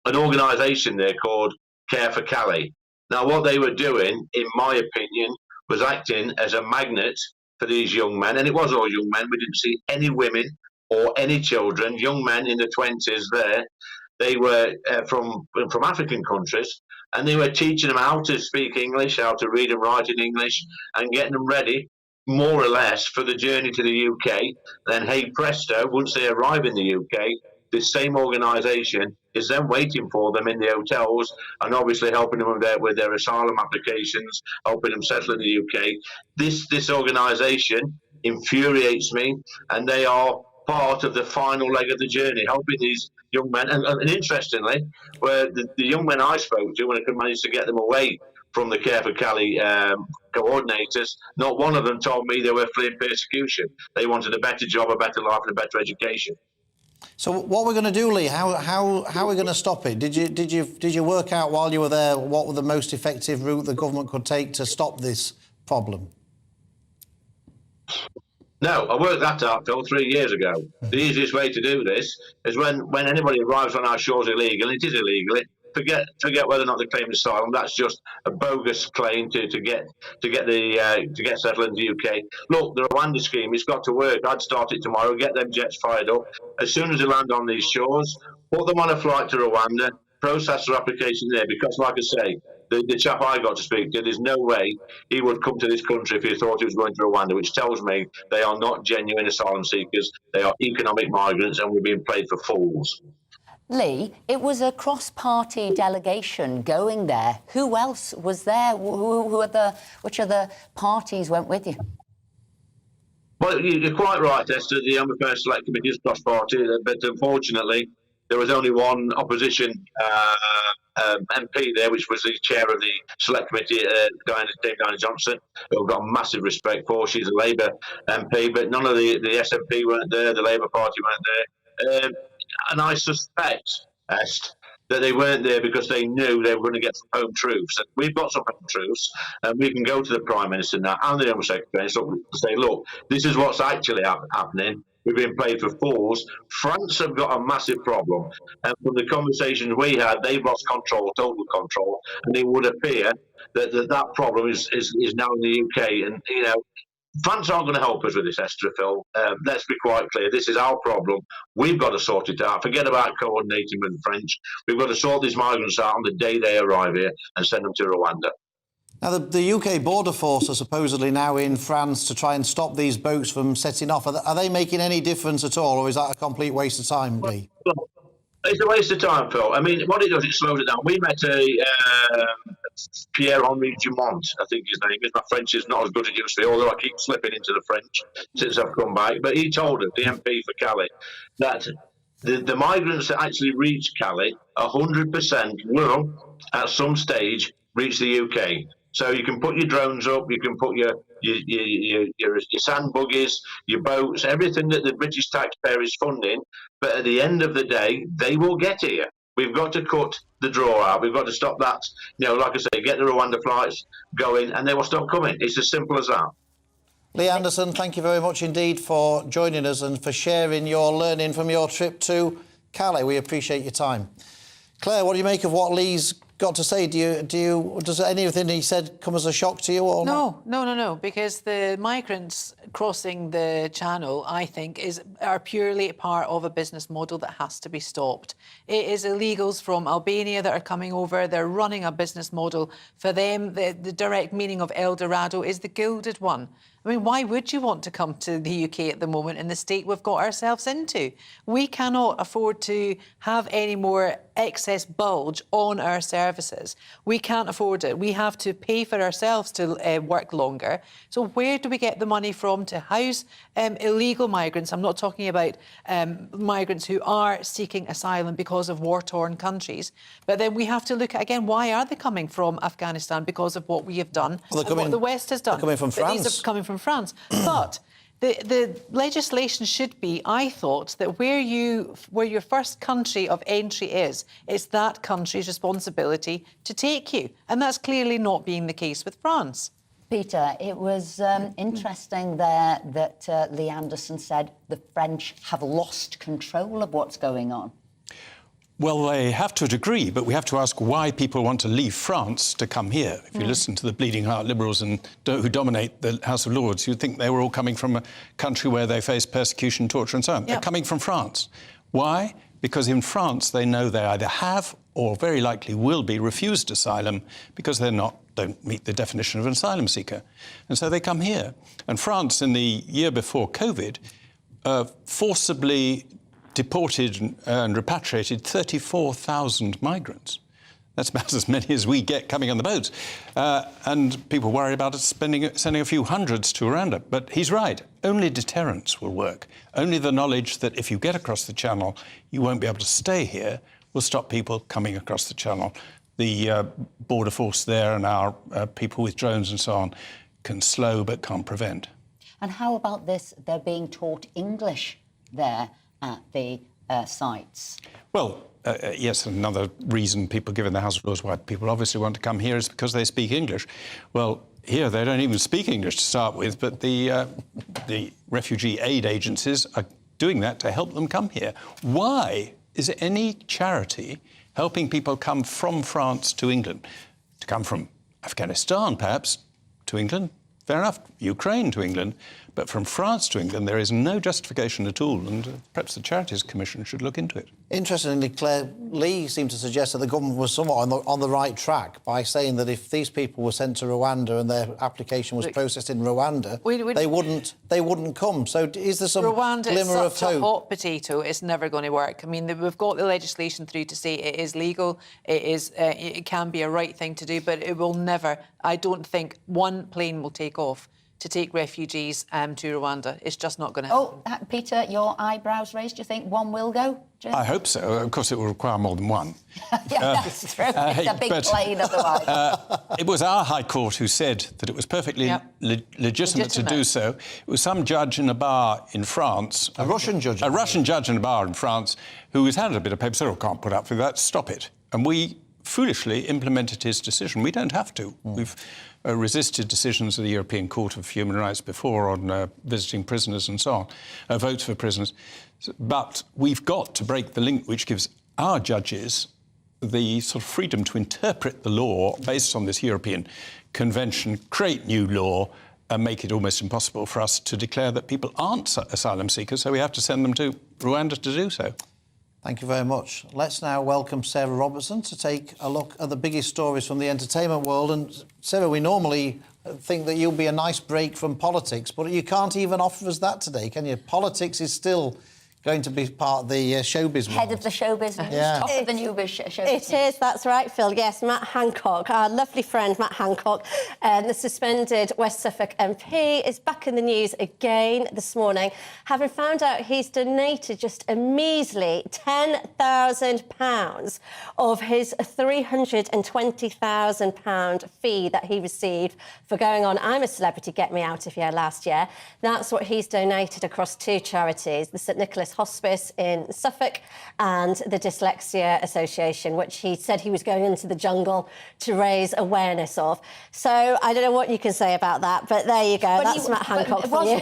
an organisation there called Care for Calais. Now, what they were doing, in my opinion, was acting as a magnet for these young men, and it was all young men. We didn't see any women or any children, young men in the 20s there. They were from African countries, and they were teaching them how to speak English, how to read and write in English, and getting them ready, more or less, for the journey to the UK. Then, hey presto, once they arrive in the UK, this same organisation is then waiting for them in the hotels and obviously helping them with their asylum applications, helping them settle in the UK. This organisation infuriates me, and they are part of the final leg of the journey, helping these young men. And interestingly, where the young men I spoke to, when I could manage to get them away from the Care for Cali coordinators, not one of them told me they were fleeing persecution. They wanted a better job, a better life, and a better education. So what we're going to do, Lee? How are we going to stop it? Did you work out while you were there what were the most effective route the government could take to stop this problem? No, I worked that out, Phil, 3 years ago. The easiest way to do this is when anybody arrives on our shores illegally, and it is illegal, forget whether or not they claim asylum. That's just a bogus claim to get settled in the UK. Look, the Rwanda scheme, it's got to work. I'd start it tomorrow, get them jets fired up. As soon as they land on these shores, put them on a flight to Rwanda, process their application there, because like I say, the chap I got to speak to, there's no way he would come to this country if he thought he was going to Rwanda, which tells me they are not genuine asylum seekers. They are economic migrants, and we're being played for fools. Lee, it was a cross-party delegation going there. Who else was there? Which other parties went with you? Well, you're quite right, Esther. The Home Affairs Select Committee is cross-party, but unfortunately, there was only one opposition MP there, which was the chair of the Select Committee, Diana Johnson, who I've got massive respect for. She's a Labour MP, but none of the SNP weren't there, the Labour Party weren't there. And I suspect, Esther, that they weren't there because they knew they were going to get some home troops. And we've got some home troops, and we can go to the Prime Minister now and the Home Secretary and say, look, this is what's actually happening. We've been played for fools. France have got a massive problem. And from the conversations we had, they've lost control, total control. And it would appear that problem is now in the UK. And, you know, France aren't going to help us with this, Esther, Phil. Let's be quite clear. This is our problem. We've got to sort it out. Forget about coordinating with the French. We've got to sort these migrants out on the day they arrive here and send them to Rwanda. Now, the UK Border Force are supposedly now in France to try and stop these boats from setting off. Are they making any difference at all, or is that a complete waste of time, Lee? Well, it's a waste of time, Phil. I mean, what it does, it slows it down. We met Pierre-Henri Dumont, I think his name is. My French is not as good as it used to be, although I keep slipping into the French since I've come back. But he told us, the MP for Calais, that the migrants that actually reach Calais, 100% will, at some stage, reach the UK. So you can put your drones up, you can put your sand buggies, your boats, everything that the British taxpayer is funding. But at the end of the day, they will get here. We've got to cut the draw out. We've got to stop that. You know, like I say, get the Rwanda flights going, and they will stop coming. It's as simple as that. Lee Anderson, thank you very much indeed for joining us and for sharing your learning from your trip to Calais. We appreciate your time. Claire, what do you make of what Lee's got to say? Does anything he said come as a shock to you or not? No, because the migrants crossing the channel, I think, are purely part of a business model that has to be stopped. It is illegals from Albania that are coming over. They're running a business model. For them, the direct meaning of El Dorado is the gilded one. I mean, why would you want to come to the UK at the moment in the state we've got ourselves into? We cannot afford to have any more excess bulge on our services. We can't afford it. We have to pay for ourselves to work longer. So where do we get the money from to house illegal migrants? I'm not talking about migrants who are seeking asylum because of war-torn countries. But then we have to look at, again, why are they coming from Afghanistan? Because of what we have done and what the West has done. They're coming from France. These are coming from France. But the legislation should be, I thought, that where your first country of entry is, it's that country's responsibility to take you. And that's clearly not being the case with France. Peter, it was interesting there that Lee Anderson said the French have lost control of what's going on. Well, they have to a degree, but we have to ask why people want to leave France to come here. If you listen to the bleeding heart Liberals who dominate the House of Lords, you'd think they were all coming from a country where they face persecution, torture and so on. Yep. They're coming from France. Why? Because in France they know they either have or very likely will be refused asylum because don't meet the definition of an asylum seeker. And so they come here. And France, in the year before COVID, forcibly deported and repatriated 34,000 migrants. That's about as many as we get coming on the boats. And people worry about us sending a few hundreds to Rwanda. But he's right. Only deterrence will work. Only the knowledge that if you get across the Channel, you won't be able to stay here will stop people coming across the Channel. the border force there and our people with drones and so on can slow but can't prevent. And how about this? They're being taught English there at the sites. Well, yes, another reason people give in the House of Lords why people obviously want to come here is because they speak English. Well, here they don't even speak English to start with, but the refugee aid agencies are doing that to help them come here. Why is any charity helping people come from France to England? To come from Afghanistan, perhaps, to England? Fair enough. Ukraine to England. But from France to England, there is no justification at all, and perhaps the Charities Commission should look into it. Interestingly, Claire, Lee seemed to suggest that the government was somewhat on the right track by saying that if these people were sent to Rwanda and their application was processed in Rwanda, they wouldn't come. So is there some glimmer of hope? Rwanda is such a hot potato, it's never going to work. I mean, we've got the legislation through to say it is legal, it can be a right thing to do, but it will never, I don't think one plane will take off to take refugees to Rwanda. It's just not going to happen. Oh, Peter, your eyebrows raised. Do you think one will go? I hope so. Of course, it will require more than one. Yeah, that's true. It's a big plane otherwise. It was our High Court who said that it was perfectly legitimate to do so. It was some judge in a bar in France. A Russian judge. A Russian judge in a bar in France who was handed a bit of paper, said, oh, can't put up with that, stop it. And we foolishly implemented his decision. We don't have to. We've resisted decisions of the European Court of Human Rights before on visiting prisoners and so on, votes for prisoners. But we've got to break the link which gives our judges the sort of freedom to interpret the law based on this European Convention, create new law, and make it almost impossible for us to declare that people aren't asylum seekers, so we have to send them to Rwanda to do so. Thank you very much. Let's now welcome Sarah Robertson to take a look at the biggest stories from the entertainment world. And Sarah, we normally think that you'll be a nice break from politics, but you can't even offer us that today, can you? Politics is still going to be part of the showbiz world. Head of the showbiz news, top of the new showbiz It is, that's right, Phil. Yes, Matt Hancock, our lovely friend Matt Hancock, the suspended West Suffolk MP, is back in the news again this morning, having found out he's donated just a measly £10,000 of his £320,000 fee that he received for going on I'm a Celebrity, Get Me Out of Here last year. That's what he's donated across two charities, the St Nicholas Hospice in Suffolk and the Dyslexia Association, which he said he was going into the jungle to raise awareness of. So I don't know what you can say about that, but there you go. That's Matt Hancock for you.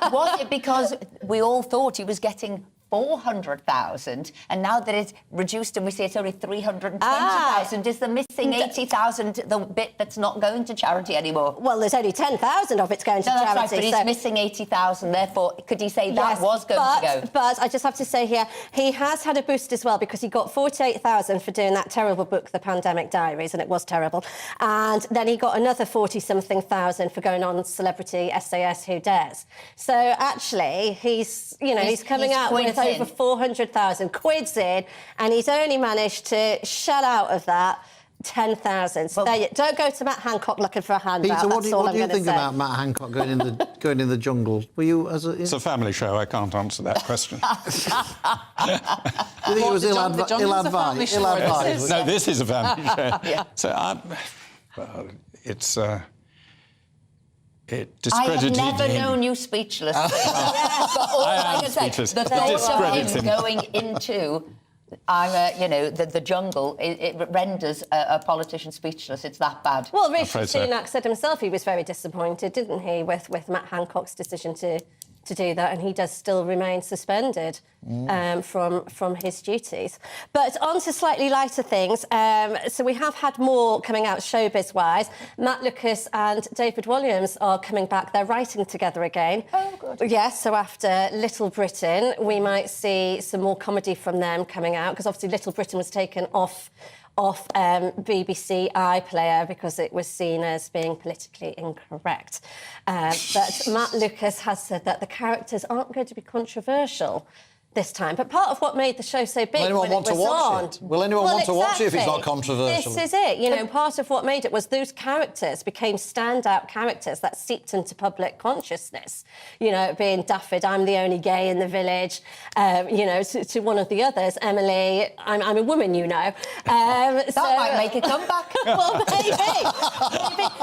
Was it because we all thought he was getting 400,000, and now that it's reduced and we see it's only 320,000, is the missing 80,000 the bit that's not going to charity anymore? Well, there's only 10,000 of it's going to charity. That's right, but he's missing 80,000, therefore, could he say that was going to go? But I just have to say here, he has had a boost as well, because he got 48,000 for doing that terrible book, The Pandemic Diaries, and it was terrible. And then he got another 40-something thousand for going on Celebrity SAS Who Dares. So actually, he's coming out with over 400,000 quids in, and he's only managed to shell out of that 10,000. So don't go to Matt Hancock looking for a handout. Peter, what do you think about Matt Hancock going in the jungle? Were you It's a family show. I can't answer that question. Do you think it was ill-advised? No, this is a family show. Yeah. So it discredited him. I have never known you speechless. But all I can say, the thought of him going into the jungle, it renders a politician speechless. It's that bad. Well, Rishi Sunak said himself he was very disappointed, didn't he, with Matt Hancock's decision to do that, and he does still remain suspended from his duties. But on to slightly lighter things. So we have had more coming out showbiz-wise. Matt Lucas and David Williams are coming back. They're writing together again. Oh, good. Yes, so after Little Britain, we might see some more comedy from them coming out, because obviously Little Britain was taken off BBC iPlayer because it was seen as being politically incorrect. But Matt Lucas has said that the characters aren't going to be controversial. this time. But part of what made the show so big Will anyone want to watch it? Will anyone want to watch it if it's not controversial? This is it. You know, part of what made it was those characters became standout characters that seeped into public consciousness. You know, being Daffyd, I'm the only gay in the village. You know, to one of the others, Emily, I'm a woman, you know. That might make a comeback. Well, maybe.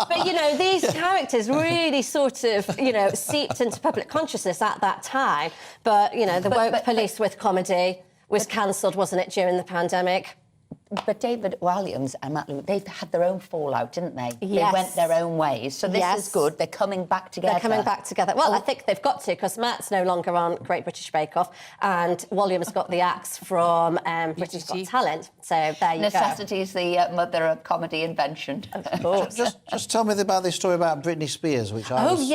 But, you know, these characters really sort of, you know, seeped into public consciousness at that time. But, you know, the woke police with comedy was cancelled, wasn't it, during the pandemic? But David Walliams and Matt Lewis, they've had their own fallout, didn't they? Yes. They went their own ways. So this is good. They're coming back together. They're coming back together. Well, I think they've got to, because Matt's no longer on Great British Bake Off, and Williams got the axe from British Got Talent. So there you Necessity is the mother of comedy invention. Of course. Just tell me about this story about Britney Spears, which I was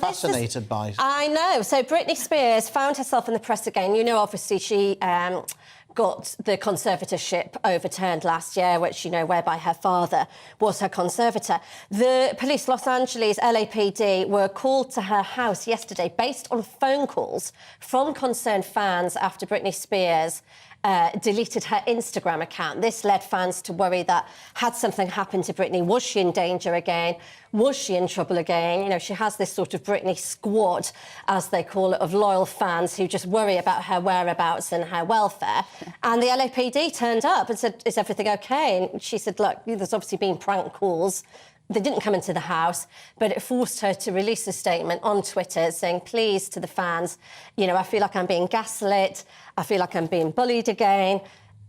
fascinated by. I know. So Britney Spears found herself in the press again. You know, obviously, she got the conservatorship overturned last year, which, you know, whereby her father was her conservator. The police, Los Angeles LAPD, were called to her house yesterday based on phone calls from concerned fans after Britney Spears deleted her Instagram account. This led fans to worry that had something happened to Britney, was she in danger again? Was she in trouble again? You know, she has this sort of Britney squad, as they call it, of loyal fans who just worry about her whereabouts and her welfare. And the LAPD turned up and said, is everything OK? And she said, look, there's obviously been prank calls. They didn't come into the house, but it forced her to release a statement on Twitter saying, please, to the fans, you know, I feel like I'm being gaslit. I feel like I'm being bullied again.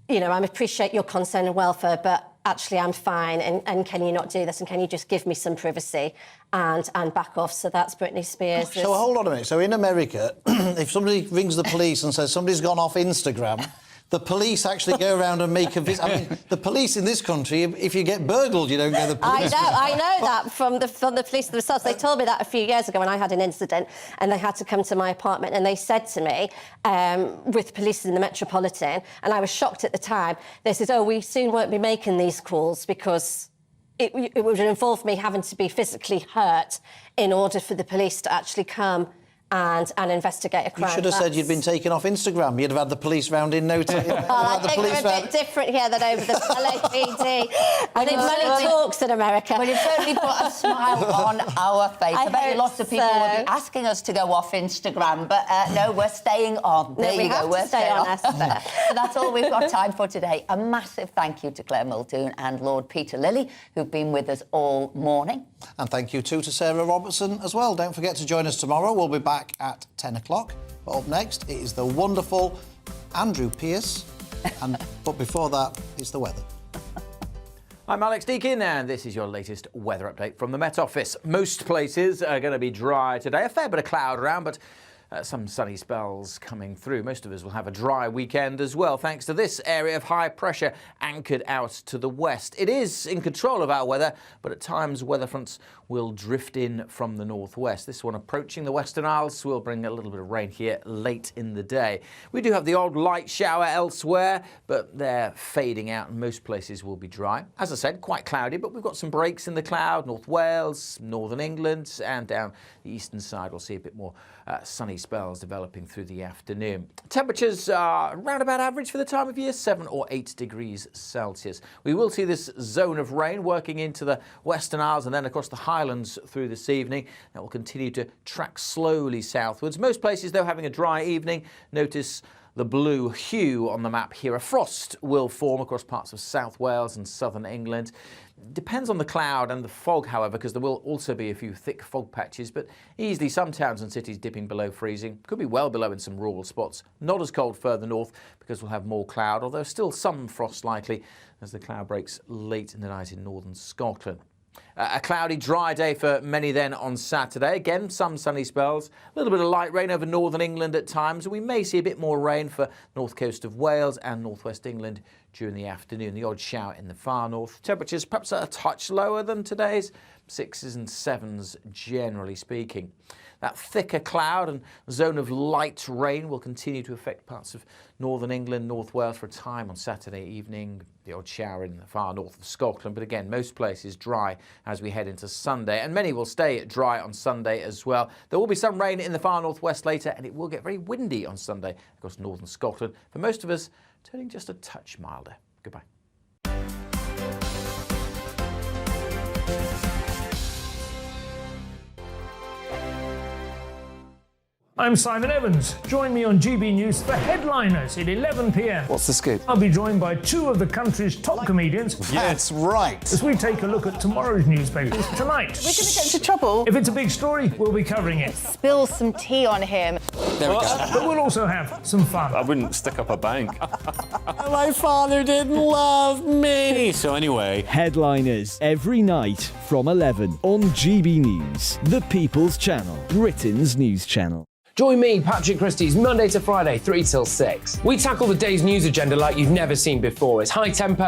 You know, I appreciate your concern and welfare, but actually I'm fine, and can you not do this, and can you just give me some privacy and back off? So that's Britney Spears. So hold on a minute. So in America, if somebody rings the police and says somebody's gone off Instagram, the police actually go around and make a visit. I mean, the police in this country, if you get burgled, you don't go to the police. I know that from the police themselves. They told me that a few years ago when I had an incident and they had to come to my apartment, and they said to me, with police in the Metropolitan, and I was shocked at the time, they said, oh, we soon won't be making these calls because it would involve me having to be physically hurt in order for the police to actually come and investigate a crime. You should have said you'd been taken off Instagram. You'd have had the police round in no time. Well, I think they're a bit different here than over the LAPD. I think money talks in America. Well, you've certainly put a smile on our face. I bet you lots of people will be asking us to go off Instagram, but no, we're staying on. There you go. We're staying on. So that's all we've got time for today. A massive thank you to Claire Muldoon and Lord Peter Lilly, who've been with us all morning. And thank you too to Sarah Robertson as well. Don't forget to join us tomorrow. We'll be back at 10 o'clock. But up next, it is the wonderful Andrew Pearce. But before that, it's the weather. I'm Alex Deakin, and this is your latest weather update from the Met Office. Most places are going to be dry today. A fair bit of cloud around, but some sunny spells coming through. Most of us will have a dry weekend as well, thanks to this area of high pressure anchored out to the west. It is in control of our weather, but at times weather fronts will drift in from the northwest. This one approaching the Western Isles will bring a little bit of rain here late in the day. We do have the odd light shower elsewhere, but they're fading out and most places will be dry. As I said, quite cloudy, but we've got some breaks in the cloud. North Wales, northern England, and down the eastern side we'll see a bit more sunny spells developing through the afternoon. Temperatures are around about average for the time of year, 7 or 8 degrees Celsius. We will see this zone of rain working into the Western Isles and then across the Highlands through this evening. That will continue to track slowly southwards. Most places, though, having a dry evening. Notice the blue hue on the map here. A frost will form across parts of South Wales and southern England. Depends on the cloud and the fog, however, because there will also be a few thick fog patches, but easily some towns and cities dipping below freezing. Could be well below in some rural spots. Not as cold further north because we'll have more cloud, although still some frost likely as the cloud breaks late in the night in northern Scotland. A cloudy, dry day for many then on Saturday. Again, some sunny spells. A little bit of light rain over northern England at times. We may see a bit more rain for north coast of Wales and northwest England during the afternoon. The odd shower in the far north. Temperatures perhaps a touch lower than today's. 6s and 7s generally speaking. That thicker cloud and zone of light rain will continue to affect parts of northern England, North Wales for a time on Saturday evening. The odd shower in the far north of Scotland, but again, most places dry as we head into Sunday. And many will stay dry on Sunday as well. There will be some rain in the far northwest later, and it will get very windy on Sunday across northern Scotland. For most of us, turning just a touch milder. Goodbye. I'm Simon Evans. Join me on GB News for Headliners at 11 p.m. What's the scoop? I'll be joined by two of the country's top comedians. That's right. As we take a look at tomorrow's newspapers tonight. We're going to get into trouble. If it's a big story, we'll be covering it. Spill some tea on him. There we go. But we'll also have some fun. I wouldn't stick up a bank. My father didn't love me. So anyway, Headliners every night from 11 on GB News, the People's Channel, Britain's news channel. Join me, Patrick Christie's, Monday to Friday, 3 till 6. We tackle the day's news agenda like you've never seen before. It's high tempo.